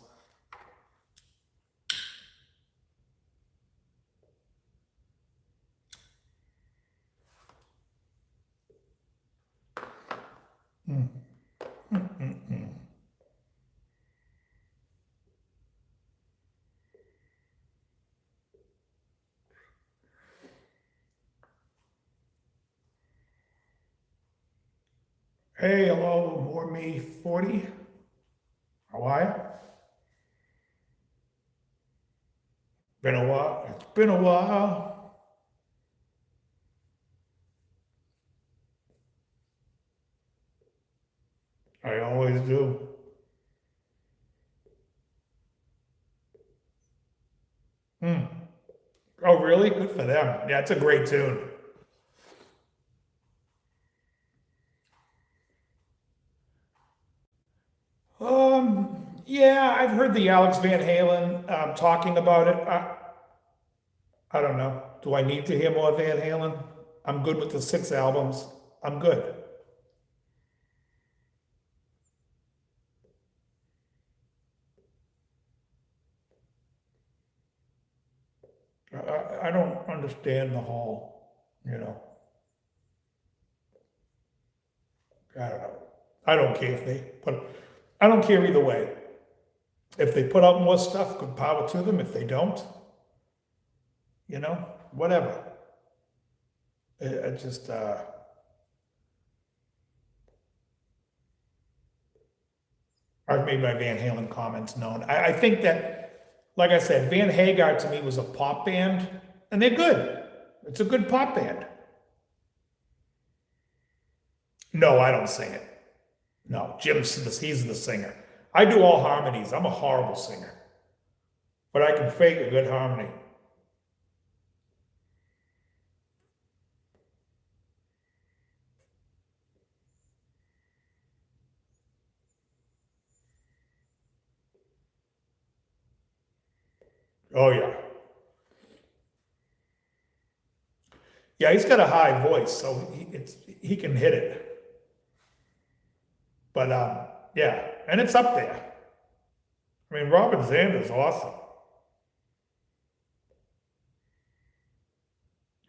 Hey, hello, more me 40. How are you? Been a while. It's been a while. I always do. Hmm. Oh, really? Good for them. Yeah, it's a great tune. Yeah, I've heard the Alex Van Halen talking about it. I don't know. Do I need to hear more Van Halen? I'm good with the 6 albums. I'm good. I don't understand the whole, you know, I don't know. I don't care if they put, I don't care either way. If they put out more stuff, good power to them. If they don't, you know, whatever. It just, I've made my Van Halen comments known. I think that, like I said, Van Hagar to me was a pop band, and they're good. It's a good pop band. No, I don't sing it. No, he's the singer. I do all harmonies. I'm a horrible singer, but I can fake a good harmony. Oh yeah, yeah. He's got a high voice, so he can hit it. But yeah, and it's up there. I mean, Robert Zander's awesome.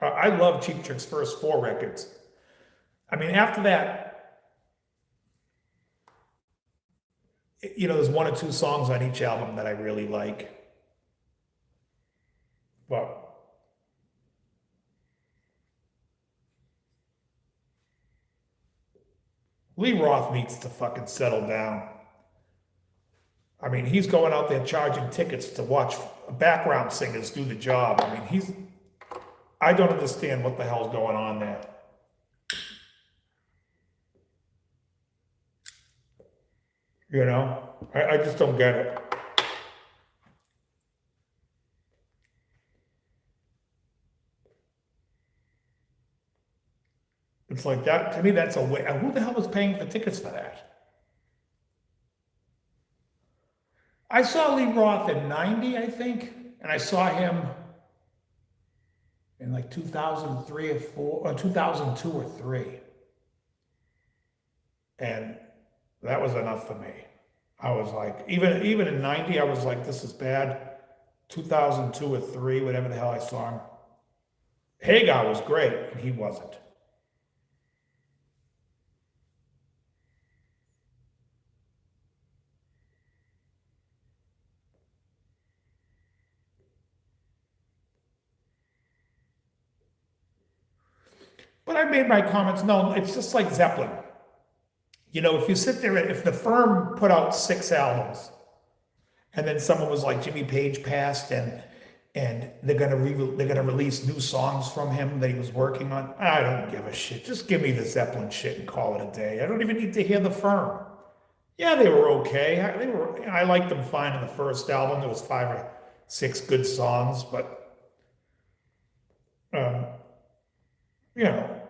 I love Cheap Trick's first 4 records. I mean, after that, you know, there's 1 or 2 songs on each album that I really like. But Lee Roth needs to fucking settle down. I mean, he's going out there charging tickets to watch background singers do the job. I mean, I don't understand what the hell's going on there. You know, I just don't get it. It's like that, to me, that's a way. Who the hell was paying for tickets for that? I saw Lee Roth in 90, I think, and I saw him in like 2003 or 4, or 2002 or 3. And that was enough for me. I was like, even in 90, I was like, this is bad. 2002 or 3, whatever the hell I saw him. Hagar was great, and he wasn't. But I made my comments known. It's just like Zeppelin. You know, if you sit there, if the firm put out 6 albums, and then someone was like Jimmy Page passed, and they're gonna release new songs from him that he was working on. I don't give a shit. Just give me the Zeppelin shit and call it a day. I don't even need to hear the firm. Yeah, they were okay. I liked them fine in the first album. There was 5 or 6 good songs, but um, you know,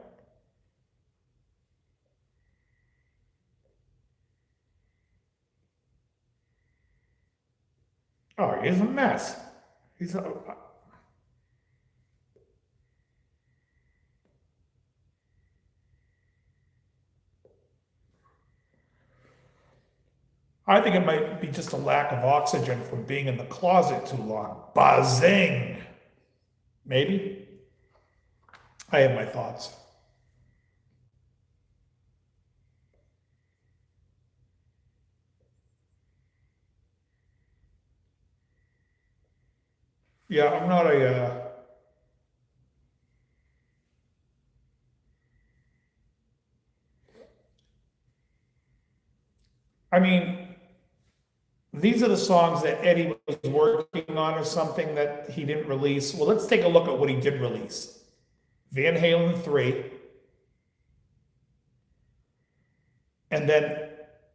oh, he's a mess. He's a, I think it might be just a lack of oxygen from being in the closet too long. Buzzing. Maybe. I have my thoughts. Yeah, I'm not I mean, these are the songs that Eddie was working on or something that he didn't release. Well, let's take a look at what he did release. Van Halen 3, and then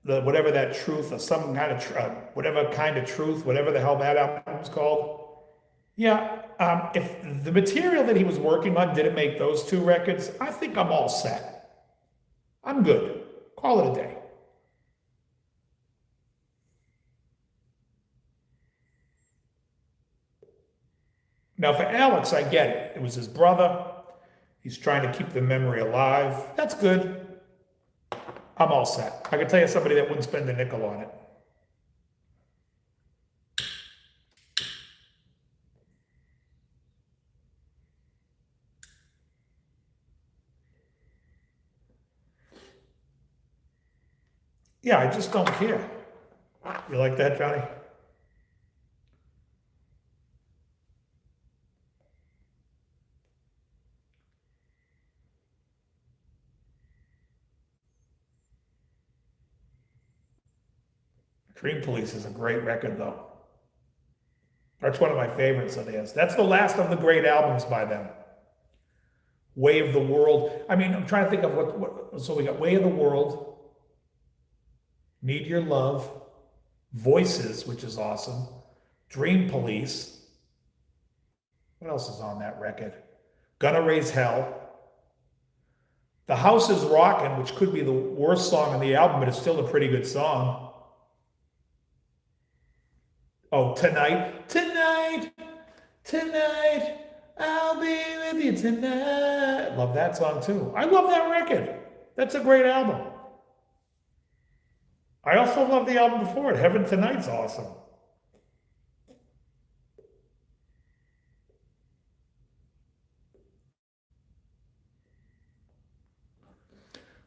the whatever that truth or some kind of whatever kind of truth, whatever the hell that album's called. Yeah, if the material that he was working on didn't make those 2 records, I think I'm all set. I'm good. Call it a day. Now, for Alex, I get it. It was his brother. He's trying to keep the memory alive. That's good. I'm all set. I can tell you somebody that wouldn't spend a nickel on it. Yeah, I just don't care. You like that, Johnny? Dream Police is a great record, though. That's one of my favorites of theirs. That's the last of the great albums by them. Way of the World. I mean, I'm trying to think of what so we got Way of the World, Need Your Love, Voices, which is awesome, Dream Police. What else is on that record? Gonna Raise Hell. The House is Rockin', which could be the worst song on the album, but it's still a pretty good song. Oh, Tonight, Tonight, Tonight, I'll be with you tonight. Love that song too. I love that record. That's a great album. I also love the album before it. Heaven Tonight's awesome.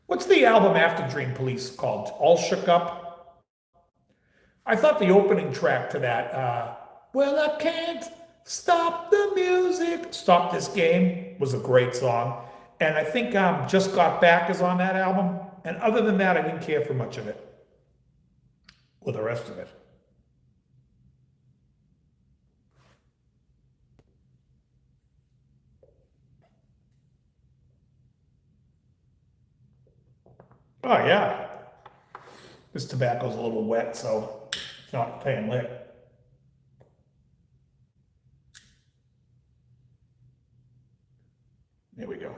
What's the album after Dream Police called? All Shook Up? I thought the opening track to that, Well, I Can't Stop the Music, Stop This Game, was a great song. And I think Just Got Back is on that album. And other than that, I didn't care for much of it, or the rest of it. Oh, yeah. This tobacco's a little wet, so it's not staying lit. There we go.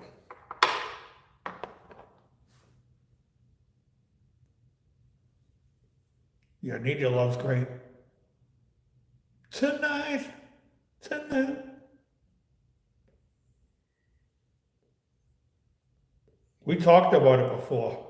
Yeah, Need Your Love's great. Tonight, tonight. We talked about it before.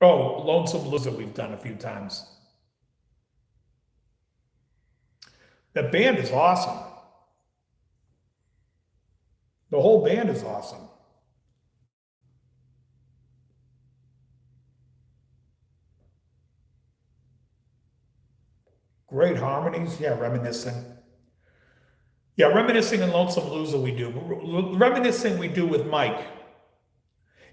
Oh, Lonesome Loser we've done a few times. The band is awesome. The whole band is awesome. Great harmonies. Yeah, Reminiscing. Yeah, Reminiscing and Lonesome Loser we do. Reminiscing we do with Mike.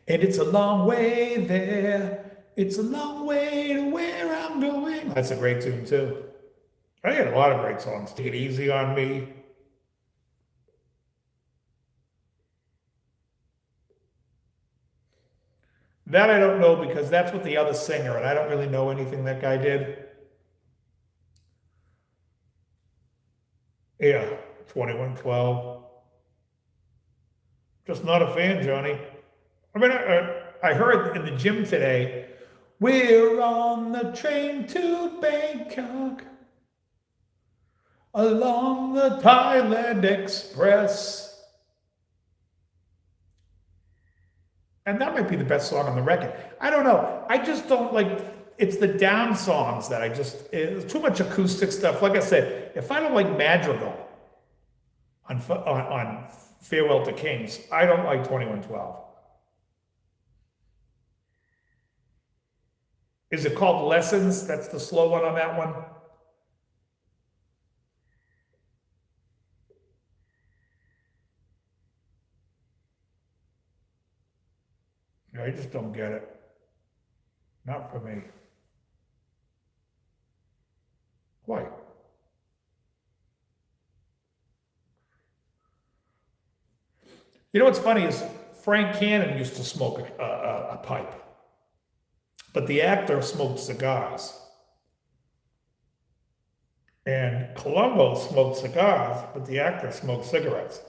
And it's a long way there. It's a long way to where I'm going. That's a great tune too. I got a lot of great songs. Take It Easy on Me. That I don't know because that's with the other singer, and I don't really know anything that guy did. Yeah, 2112. Just not a fan, Johnny. I mean, I heard in the gym today, we're on the train to Bangkok, along the Thailand Express. And that might be the best song on the record. I don't know. I just don't like, it's the down songs that it's too much acoustic stuff. Like I said, if I don't like Madrigal on Farewell to Kings, I don't like 2112. Is it called Lessons? That's the slow one on that one. No, I just don't get it. Not for me. Why? You know what's funny is Frank Cannon used to smoke a pipe, but the actor smoked cigars. And Columbo smoked cigars, but the actor smoked cigarettes.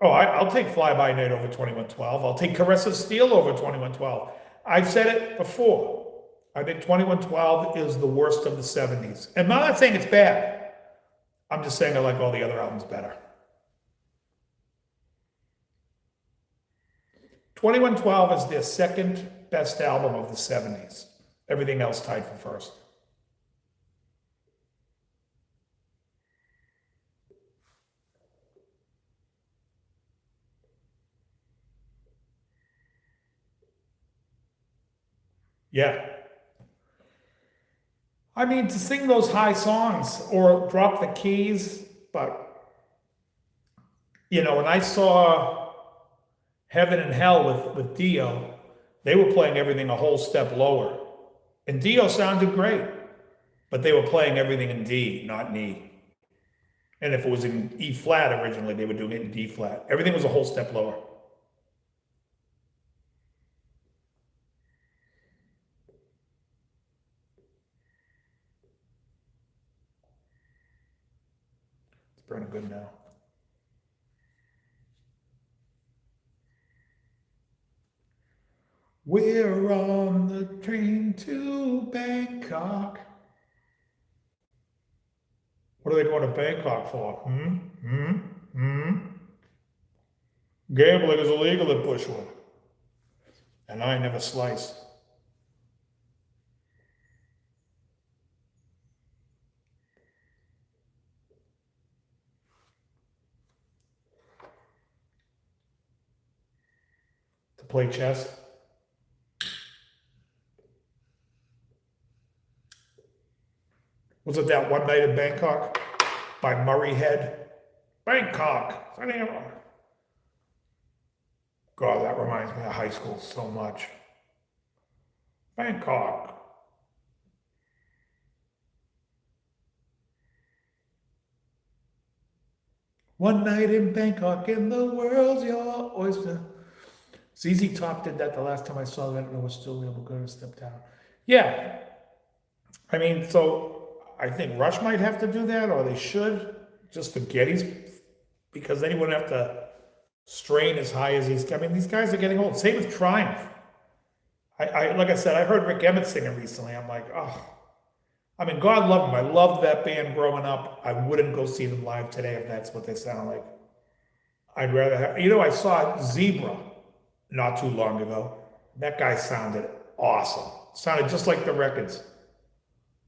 Oh, I'll take Fly By Night over 2112. I'll take Caress of Steel over 2112. I've said it before. I think 2112 is the worst of the 70s. And I'm not saying it's bad. I'm just saying I like all the other albums better. 2112 is their second best album of the 70s. Everything else tied for first. Yeah. I mean, to sing those high songs or drop the keys, but, when I saw Heaven and Hell with Dio, they were playing everything a whole step lower. And Dio sounded great, but they were playing everything in D, not in E. And if it was in E flat originally, they were doing it in D flat. Everything was a whole step lower. It's burning good now. We're on the train to Bangkok. What are they going to Bangkok for? Gambling is illegal in Bushwood. And I never slice. To play chess. Was it that One Night in Bangkok by Murray Head? Bangkok. God, that reminds me of high school so much. Bangkok. One night in Bangkok and the world's your oyster. ZZ Top did that the last time I saw that, and it was still able to go to Step Down. Yeah. I mean, so I think Rush might have to do that, or they should, just for Geddes, because then he wouldn't have to strain as high as he's. I mean, these guys are getting old. Same with Triumph. I like I said, I heard Rick Emmett singing recently. I'm like, oh. I mean, God love them. I loved that band growing up. I wouldn't go see them live today if that's what they sound like. I'd rather have, I saw Zebra not too long ago. That guy sounded awesome. Sounded just like the records.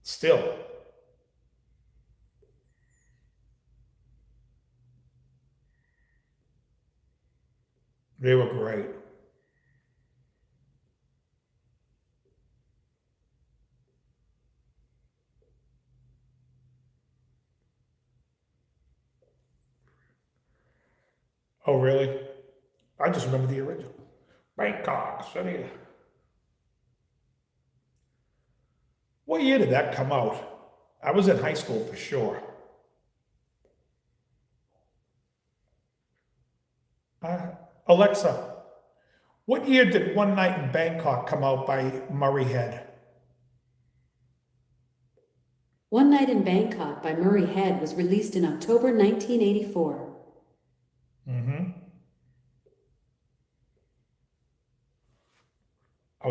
Still. They were great. Oh, really? I just remember the original. Bangkok City. What year did that come out? I was in high school for sure. Uh, Alexa, what year did One Night in Bangkok come out by Murray Head? One Night in Bangkok by Murray Head was released in October 1984. Mm-hmm. I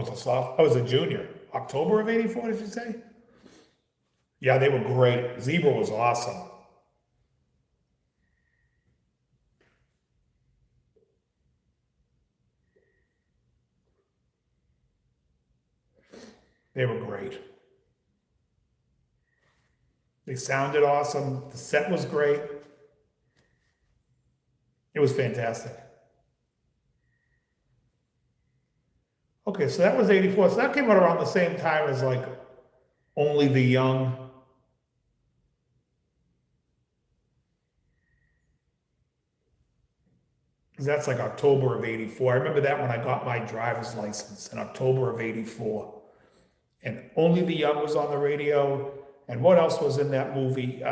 was a junior. October of 84, did you say? Yeah, they were great. Zebra was awesome. They were great. They sounded awesome. The set was great. It was fantastic. Okay, so that was 84. So that came out around the same time as like Only the Young. That's like October of 84. I remember that when I got my driver's license in October of 84. And Only the Young was on the radio. And what else was in that movie?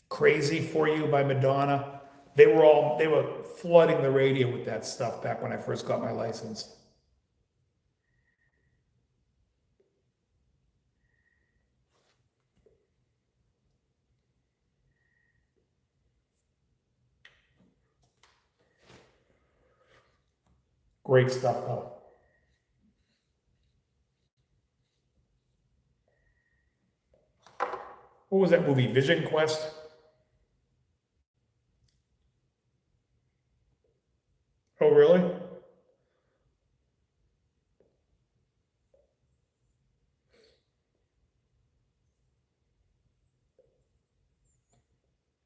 Crazy for You by Madonna. They were flooding the radio with that stuff back when I first got my license. Great stuff though. What was that movie? Vision Quest? Oh, really?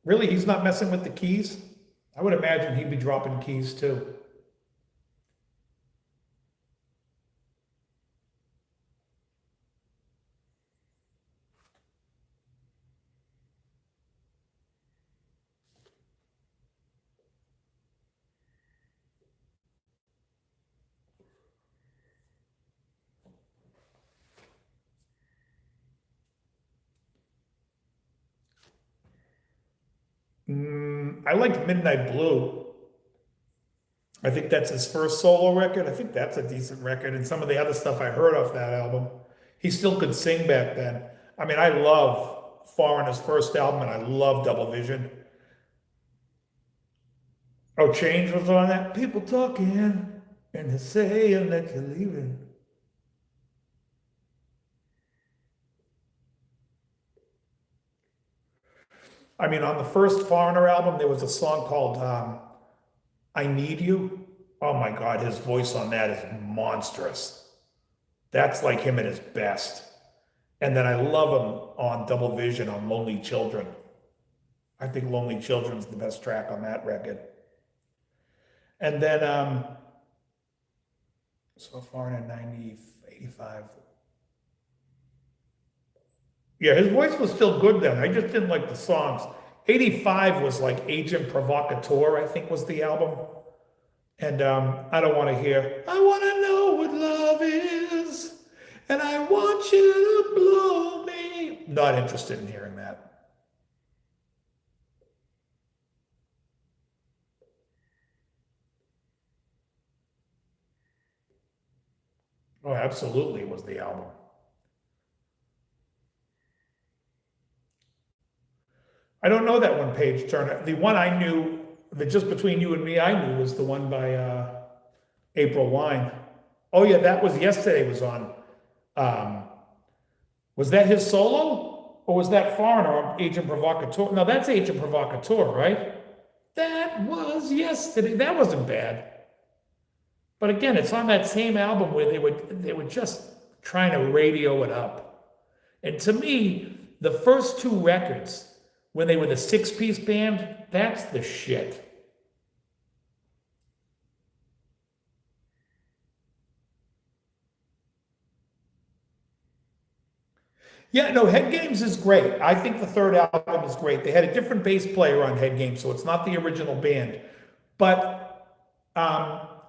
Really? He's not messing with the keys? I would imagine he'd be dropping keys too. I liked Midnight Blue. I think that's his first solo record. I think that's a decent record. And some of the other stuff I heard off that album, he still could sing back then. I mean, I love Foreigner's first album and I love Double Vision. Oh, Change was on that. People talking and they're saying that you're leaving. I mean, on the first Foreigner album, there was a song called I Need You. Oh my God, his voice on that is monstrous. That's like him at his best. And then I love him on Double Vision on Lonely Children. I think Lonely Children's the best track on that record. And then, so far in 90, 85. Yeah, his voice was still good then. I just didn't like the songs. 85 was like Agent Provocateur, I think was the album. And I don't want to hear, I want to know what love is, and I want you to blow me. Not interested in hearing that. Oh, absolutely was the album. I don't know that one, Page Turner. The one I knew, that just between you and me, I knew was the one by April Wine. Oh yeah, that was Yesterday was on. Was that his solo? Or was that Foreigner or Agent Provocateur? No, that's Agent Provocateur, right? That was Yesterday. That wasn't bad. But again, it's on that same album where they were just trying to radio it up. And to me, the first two records, when they were the six-piece band, that's the shit. Yeah, no, Head Games is great. I think the third album is great. They had a different bass player on Head Games, so it's not the original band. But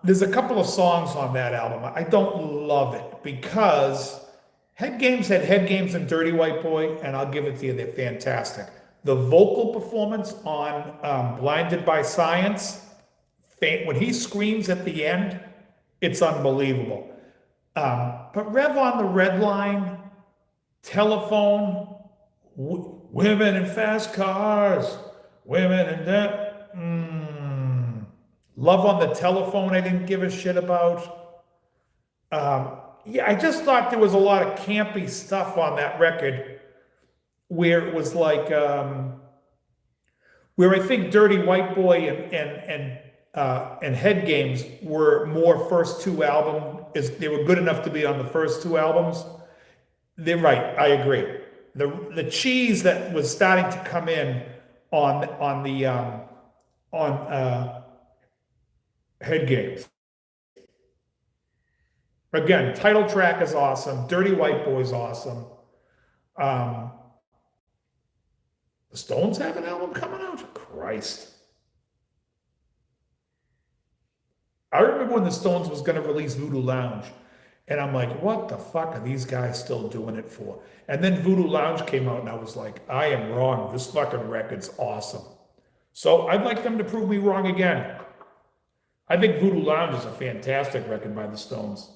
there's a couple of songs on that album. I don't love it because Head Games had Head Games and Dirty White Boy, and I'll give it to you, they're fantastic. The vocal performance on Blinded by Science, when he screams at the end, it's unbelievable. But Rev on the Red Line, Telephone, women in fast cars, women in that. Love on the Telephone, I didn't give a shit about. Yeah, I just thought there was a lot of campy stuff on that record where it was like, where I think Dirty White Boy and Head Games were more first two albums, they were good enough to be on the first two albums. They're right. I agree. The cheese that was starting to come in on Head Games. Again, title track is awesome. Dirty White Boy is awesome. The Stones have an album coming out? Christ. I remember when the Stones was going to release Voodoo Lounge. And I'm like, what the fuck are these guys still doing it for? And then Voodoo Lounge came out and I was like, I am wrong. This fucking record's awesome. So I'd like them to prove me wrong again. I think Voodoo Lounge is a fantastic record by the Stones.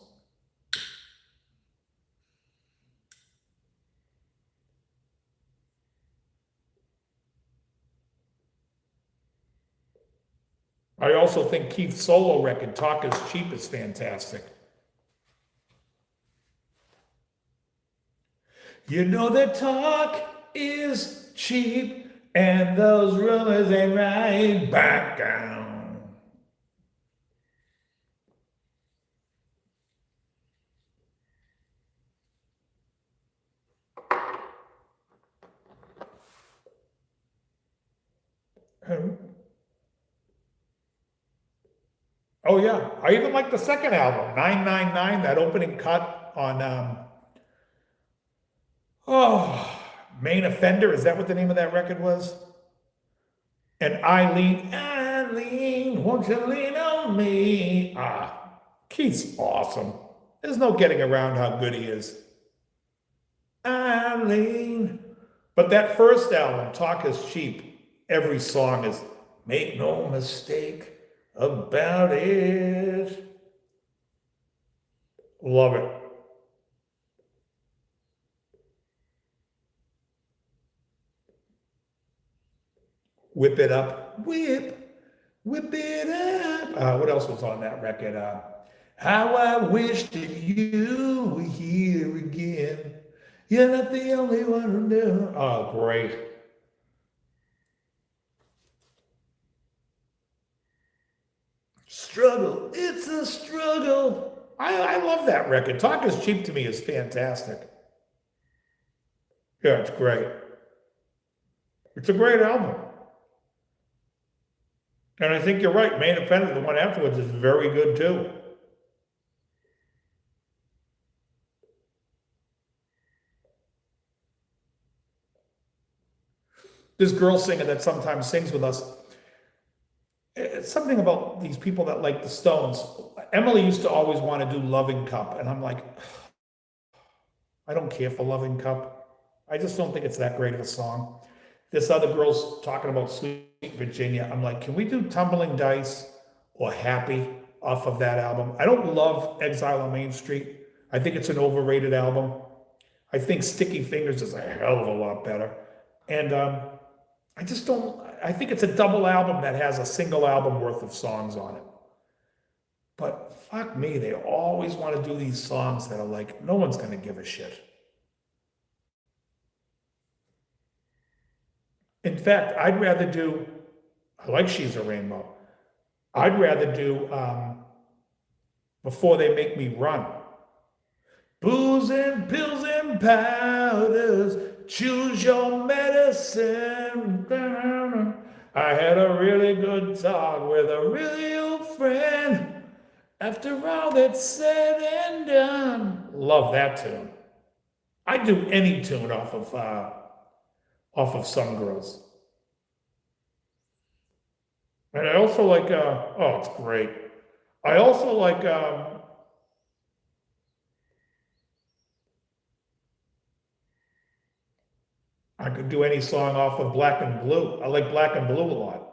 I also think Keith's solo record, Talk Is Cheap, is fantastic. You know that talk is cheap, and those rumors ain't right. Back down. Oh yeah, I even like the second album, 999, that opening cut on Main Offender, is that what the name of that record was? And Eileen, won't you lean on me? Keith's awesome. There's no getting around how good he is. Eileen. But that first album, Talk Is Cheap, every song is, make no mistake about it. Love it. Whip It Up, whip it up. What else was on that record? How I wish that you were here again. You're not the only one who knew. Oh, great. Struggle, it's a struggle. I love that record. Talk Is Cheap to me is fantastic. Yeah, it's great. It's a great album. And I think you're right. Main Offender, the one afterwards, is very good too. This girl singer that sometimes sings with us, it's something about these people that like the Stones. Emily used to always want to do Loving Cup, and I'm like, I don't care for Loving Cup. I just don't think it's that great of a song. This other girl's talking about Sweet Virginia. I'm like, can we do Tumbling Dice or Happy off of that album? I don't love Exile on Main Street. I think it's an overrated album. I think Sticky Fingers is a hell of a lot better. And I just don't, I think it's a double album that has a single album worth of songs on it. But fuck me, they always want to do these songs that are like, no one's going to give a shit. In fact, I'd rather do, I like She's a Rainbow. I'd rather do before they make me run. Booze and pills and powders, choose your medicine. I had a really good talk with a really old friend. After all that's said and done. Love that tune. I'd do any tune off of Some Girls. And I also like, oh, it's great. I also like, I could do any song off of Black and Blue. I like Black and Blue a lot.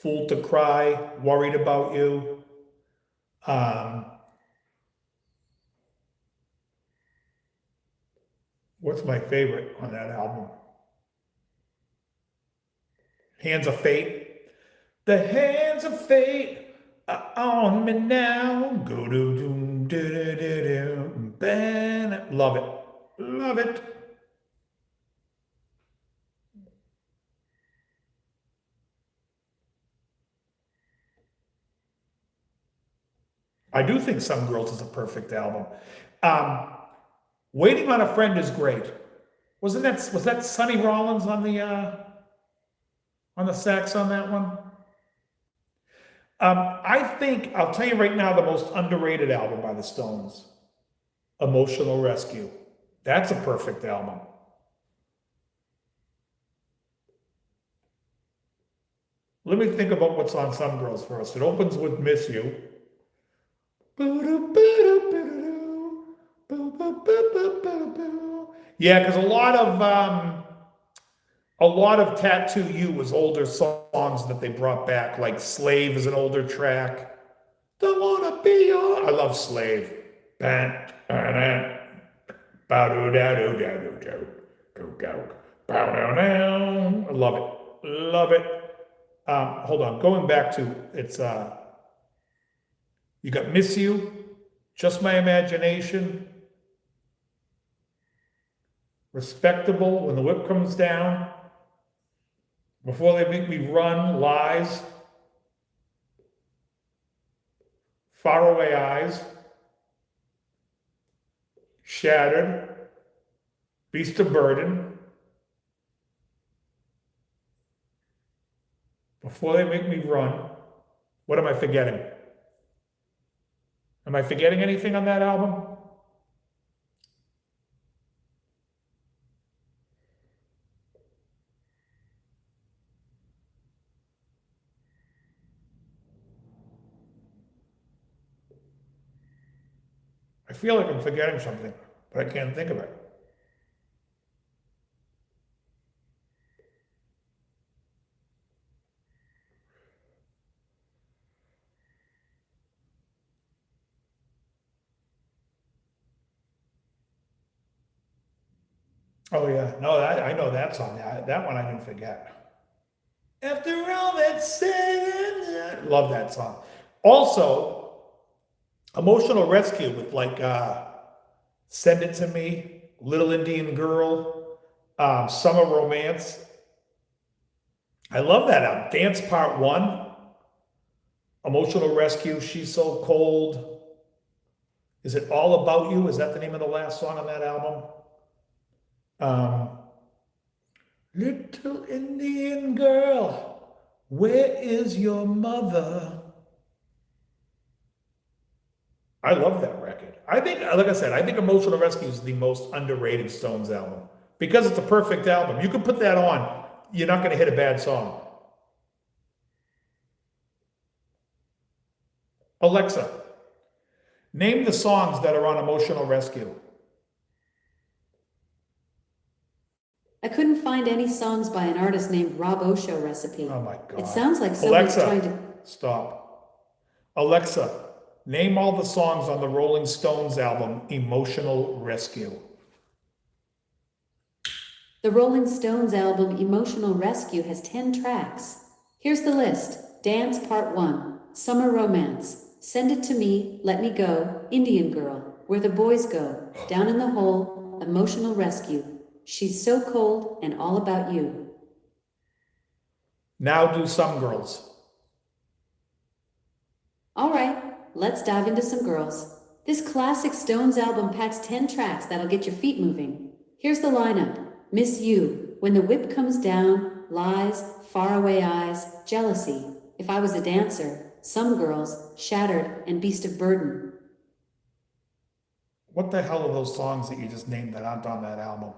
Fool to Cry, Worried About You. What's my favorite on that album? Hands of Fate. The hands of fate are on me now. Go do doom do do do do. Ben, love it, love it. I do think Some Girls is a perfect album. Um, Waiting on a Friend is great. Was that Sonny Rollins on the sax on that one? I think I'll tell you right now the most underrated album by the Stones, Emotional Rescue. That's a perfect album. Let me think about what's on Some Girls first. It opens with Miss You. Yeah, because a lot of Tattoo You was older songs that they brought back, like Slave is an older track. Don't wanna be your. I love Slave. I love it. Love it. Hold on. Going back to it's you got Miss You, Just My Imagination, Respectable, When the Whip Comes Down, Before They Make Me Run, Lies, Faraway Eyes, Shattered, Beast of Burden, Before They Make Me Run. What am I forgetting? Am I forgetting anything on that album? I feel like I'm forgetting something, but I can't think of it. Oh yeah, no, I know that song. That one I didn't forget. After all that's said and done, love that song. Also, Emotional Rescue with like Send It to Me, Little Indian Girl, Summer Romance. I love that album. Dance Part 1, Emotional Rescue, She's So Cold. Is it All About You? Is that the name of the last song on that album? Little Indian Girl, where is your mother? I love that record. I think, like I said, I think Emotional Rescue is the most underrated Stones album because it's a perfect album. You can put that on, you're not going to hit a bad song. Alexa, name the songs that are on Emotional Rescue. I couldn't find any songs by an artist named Rob Osho Recipe. Oh my God. It sounds like someone's Alexa, trying to. stop. Alexa, name all the songs on the Rolling Stones album, Emotional Rescue. The Rolling Stones album Emotional Rescue has 10 tracks. Here's the list. Dance Part 1, Summer Romance, Send It to Me, Let Me Go, Indian Girl, Where the Boys Go, Down in the Hole, Emotional Rescue, She's So Cold, and All About You. Now do Some Girls. All right, let's dive into some girls. This classic Stones album packs 10 tracks that'll get your feet moving. Here's the lineup: Miss You, When the Whip Comes Down, Lies, Faraway Eyes, Jealousy, If I Was a Dancer, Some Girls, Shattered, and Beast of Burden. What the hell are those songs that you just named that aren't on that album?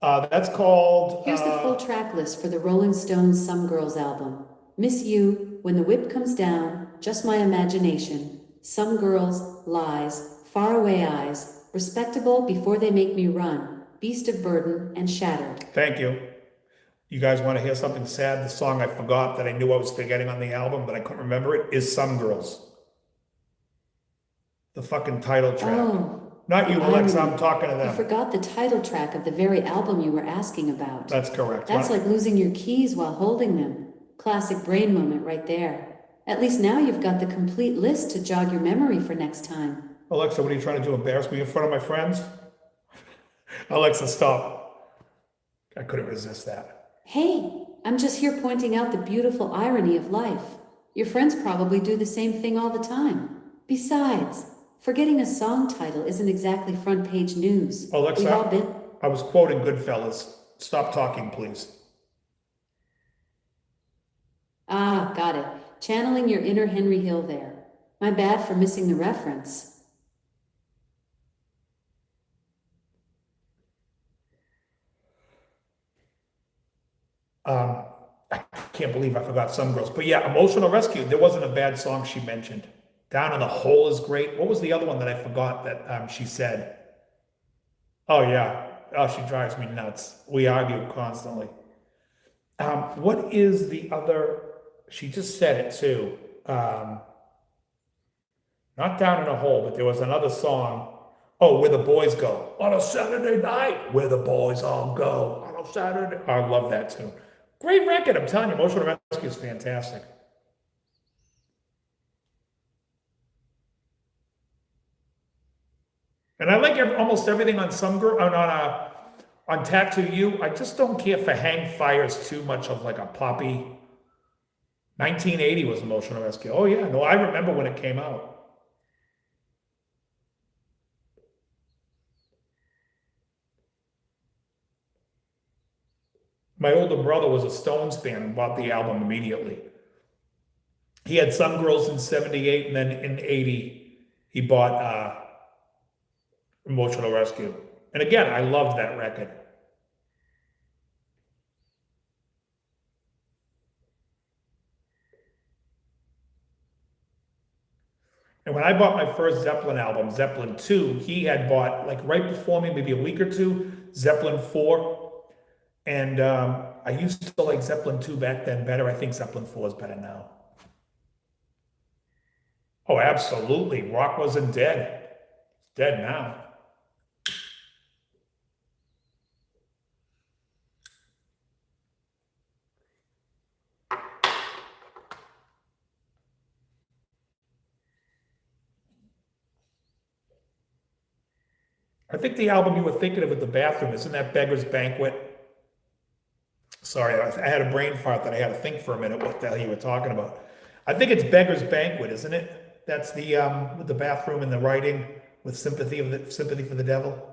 That's called. Here's the full track list for the Rolling Stones Some Girls album: Miss You, When the Whip Comes Down, Just My Imagination, Some Girls, Lies, Faraway Eyes, Respectable, Before They Make Me Run, Beast of Burden, and Shattered. Thank you. You guys want to hear something sad? The song I forgot that I knew I was forgetting on the album, but I couldn't remember it, is Some Girls. The fucking title track. Oh. Not you, Alexa, I'm talking to You them. forgot the title track of the very album you were asking about. That's correct. That's like losing your keys while holding them. Classic brain moment right there. At least now you've got the complete list to jog your memory for next time. Alexa, what are you trying to do? Embarrass me in front of my friends? Alexa, stop. I couldn't resist that. Hey, I'm just here pointing out the beautiful irony of life. Your friends probably do the same thing all the time. Besides, forgetting a song title isn't exactly front page news. Alexa, We've all been... I was quoting Goodfellas. Stop talking, please. Ah, got it. Channeling your inner Henry Hill there. My bad for missing the reference. I can't believe I forgot Some Girls. But yeah, Emotional Rescue, there wasn't a bad song she mentioned. Down in the Hole is great. What was the other one that I forgot that she said? Oh, yeah. Oh, she drives me nuts. We argue constantly. What is the other? She just said it too. Not Down in a Hole, but there was another song. Oh, Where the Boys Go. On a Saturday night, where the boys all go. On a Saturday. I love that too. Great record, I'm telling you. Emotional Rescue is fantastic. And I like almost everything on Some Girl, on Tattoo You. I just don't care for Hang Fire's too much of like a poppy. 1980 was Emotional Rescue. Oh yeah, no, I remember when it came out. My older brother was a Stones fan and bought the album immediately. He had Some Girls in 78, and then in 80, he bought Emotional Rescue. And again, I loved that record. And when I bought my first Zeppelin album, Zeppelin 2, he had bought, like right before me, maybe a week or two, Zeppelin 4. And I used to like Zeppelin 2 back then better. I think Zeppelin 4 is better now. Oh, absolutely. Rock wasn't dead. It's dead now. I think the album you were thinking of at the bathroom, isn't that Beggar's Banquet? Sorry, I had a brain fart that I had to think for a minute what the hell you were talking about. I think it's Beggar's Banquet, isn't it? That's the with the bathroom and the writing with sympathy for the devil.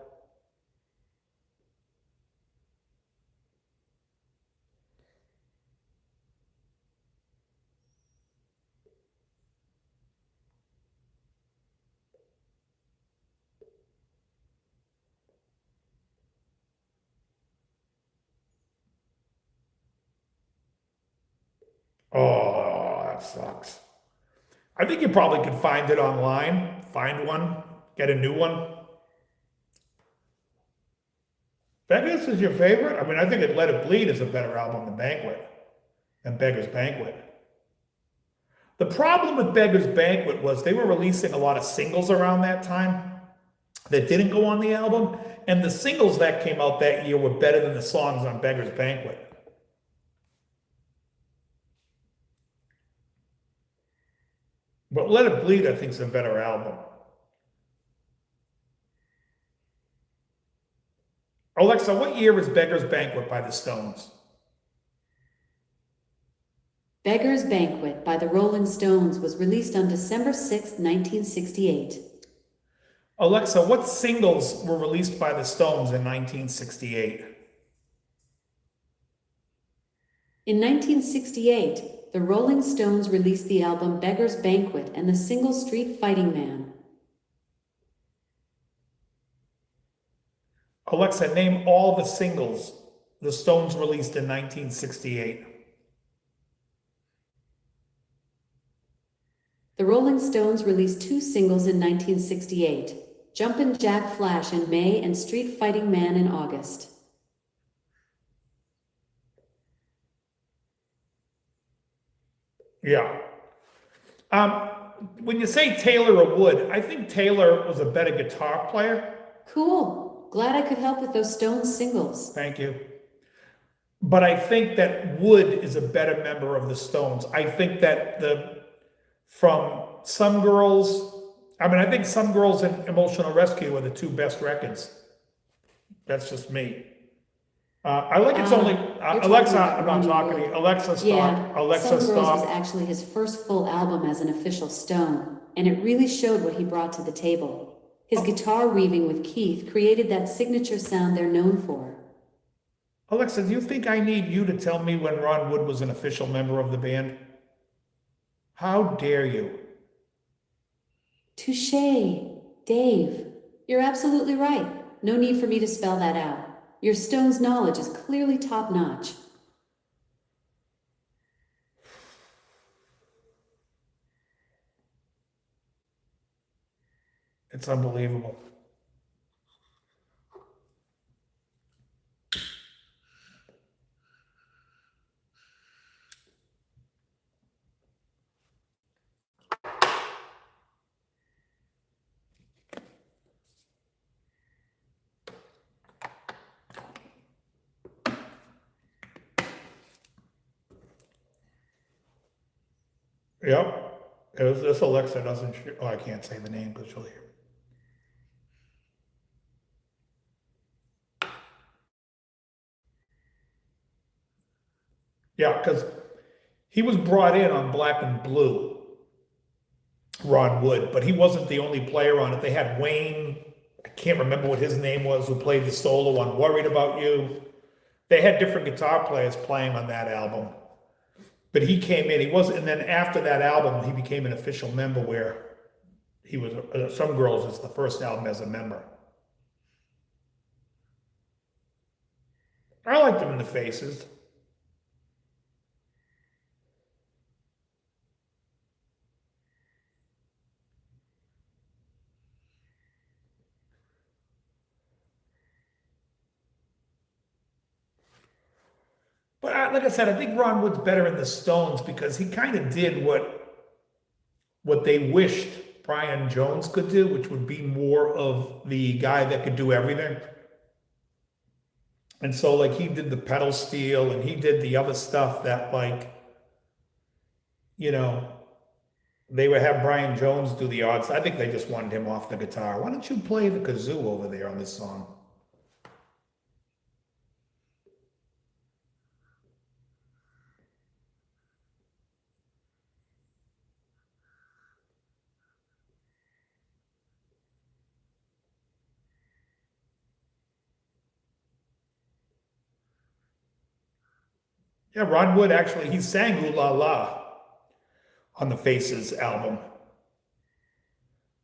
Oh, that sucks. I think you probably could find it online, find one, get a new one. Beggars is your favorite? I mean, I think Let It Bleed is a better album than Beggar's Banquet. The problem with Beggar's Banquet was they were releasing a lot of singles around that time that didn't go on the album, and the singles that came out that year were better than the songs on Beggar's Banquet. But Let It Bleed, I think, is a better album. Alexa, what year is Beggar's Banquet by the Stones? Beggar's Banquet by the Rolling Stones was released on December 6, 1968. Alexa, what singles were released by the Stones in 1968? In 1968, the Rolling Stones released the album Beggar's Banquet and the single Street Fighting Man. Alexa, name all the singles the Stones released in 1968. The Rolling Stones released 2 singles in 1968, Jumpin' Jack Flash in May and Street Fighting Man in August. Yeah. When you say Taylor or Wood, I think Taylor was a better guitar player. Cool. Glad I could help with those Stones singles. Thank you. But I think that Wood is a better member of the Stones. I think that from Some Girls, I think Some Girls and Emotional Rescue are the 2 best records. That's just me. I like It's Only, Alexa, I'm not talking to you. Alexa, stop. Yeah, Alexa, Some Girls was stop. actually his first full album as an official Stone, and it really showed what he brought to the table. His guitar weaving with Keith created that signature sound they're known for. Alexa, do you think I need you to tell me when Ron Wood was an official member of the band? How dare you? Touché, Dave. You're absolutely right. No need for me to spell that out. Your Stones knowledge is clearly top-notch. It's unbelievable. Yep. This Alexa doesn't, I can't say the name because she'll hear. Yeah, because he was brought in on Black and Blue, Ron Wood, but he wasn't the only player on it. They had Wayne, I can't remember what his name was, who played the solo on Worried About You. They had different guitar players playing on that album. But he came in, and then after that album, he became an official member where he was, Some Girls is the first album as a member. I liked him in the Faces. But like I said, I think Ron Wood's better in the Stones because he kind of did what they wished Brian Jones could do, which would be more of the guy that could do everything. And so, like, he did the pedal steel and he did the other stuff that, like, they would have Brian Jones do the odds. I think they just wanted him off the guitar. Why don't you play the kazoo over there on this song? Yeah, Ron Wood actually, he sang Ooh La La on the Faces album.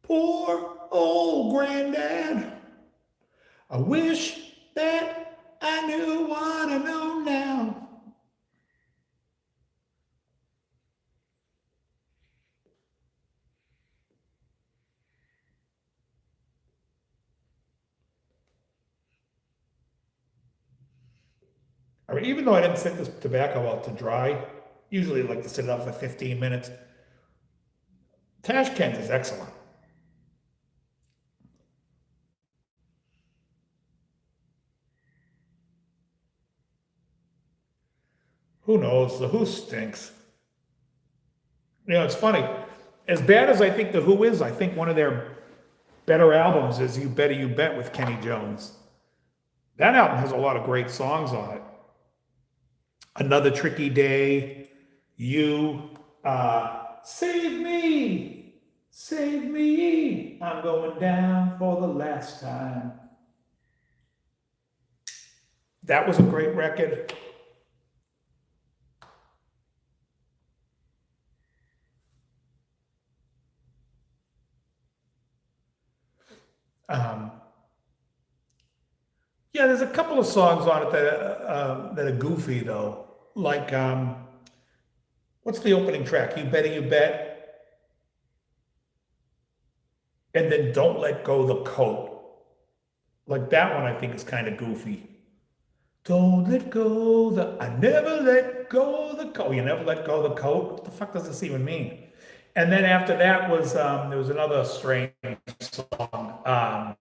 Poor old granddad. I wish that I knew what I know now. Even though I didn't set this tobacco out to dry, usually I like to sit it out for 15 minutes. Tashkent is excellent. Who knows? The Who stinks. It's funny. As bad as I think The Who is, I think one of their better albums is You Better You Bet with Kenny Jones. That album has a lot of great songs on it. Another Tricky Day, You, save me, I'm going down for the last time. That was a great record. Um, yeah, there's a couple of songs on it that are goofy though. Like, what's the opening track? You Better You Bet, and then Don't Let Go the Coat. Like that one, I think is kind of goofy. Don't let go I never let go the coat. You never let go the coat? What the fuck does this even mean? And then after that was, there was another strange song.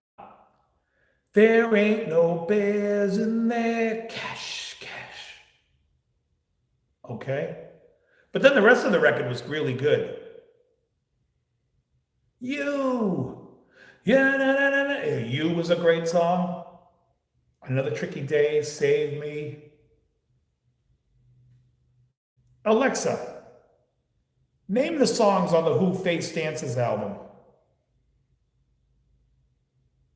There ain't no bears in there, cash, cash. Okay? But then the rest of the record was really good. You. Yeah, na, na, na, na. You was a great song. Another Tricky Day, Save Me. Alexa, name the songs on the Who Face Dances album.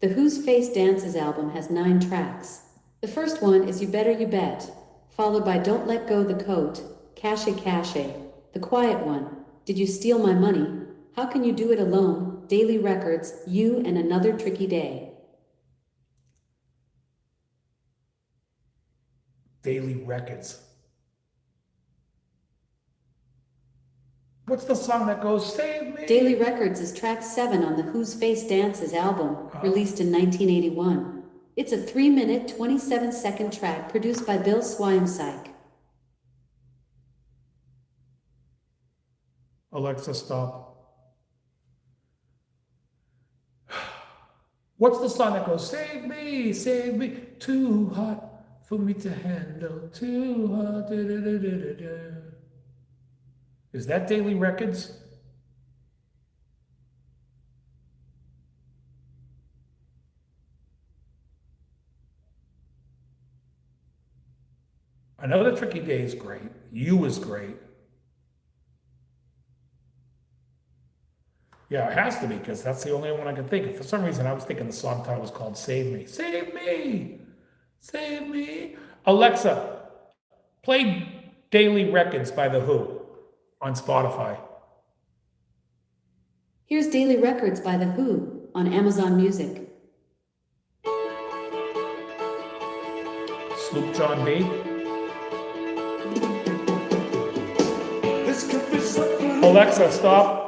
The Who's Face Dances album has 9 tracks. The first one is You Better You Bet, followed by Don't Let Go the Coat, Cache Cache. The quiet one, Did You Steal My Money? How Can You Do It Alone? Daily Records, You and Another Tricky Day. Daily Records. What's the song that goes, Save Me? Daily Records is track 7 on the Who's Face Dances album, released in 1981. It's a 3-minute, 27-second track produced by Bill Swimsyke. Alexa, stop. What's the song that goes, save me, too hot for me to handle, too hot, da, da, da, da, da, da. Is that Daily Records? Another Tricky Day is great. You is great. Yeah, it has to be, because that's the only one I can think of. For some reason, I was thinking the song title was called Save Me. Save me! Save me! Alexa, play Daily Records by The Who on Spotify. Here's Daily Records by The Who on Amazon Music. Sloop John B. Alexa, stop.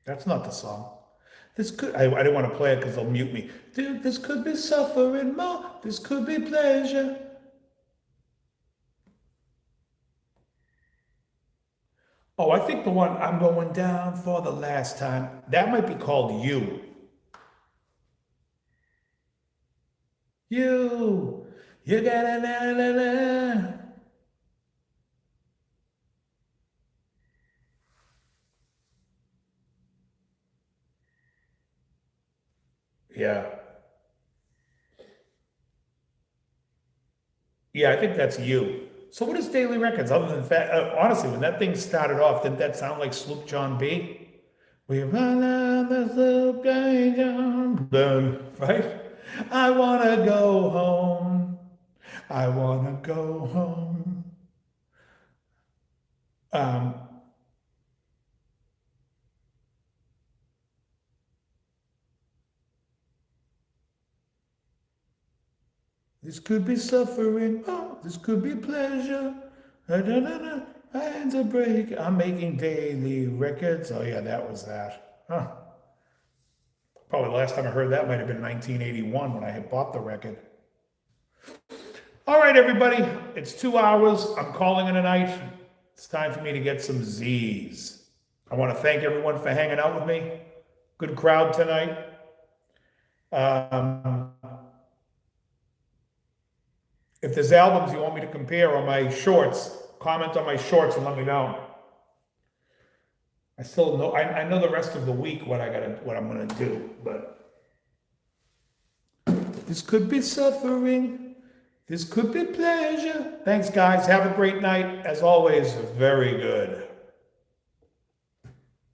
That's not the song. This could, I didn't want to play it because they'll mute me. Dude, this could be suffering more. This could be pleasure. Oh, I think the one, I'm going down for the last time, that might be called You. You gotta la la la. Yeah. Yeah, I think that's You. So what is Daily Records other than that? Honestly, when that thing started off, didn't that sound like Sloop John B? We run out the Sloop John B, right? I wanna go home. I wanna go home. Um, this could be suffering. Oh, this could be pleasure. Da, da, da, da. Hands a break. I'm making daily records. Oh yeah, that was that. Huh. Probably the last time I heard that might have been 1981 when I had bought the record. All right, everybody. It's 2 hours. I'm calling it a night. It's time for me to get some Z's. I want to thank everyone for hanging out with me. Good crowd tonight. If there's albums you want me to compare on my shorts, comment on my shorts and let me know. I still know, I know the rest of the week what I'm gonna do, but this could be suffering. This could be pleasure. Thanks, guys. Have a great night. As always, very good.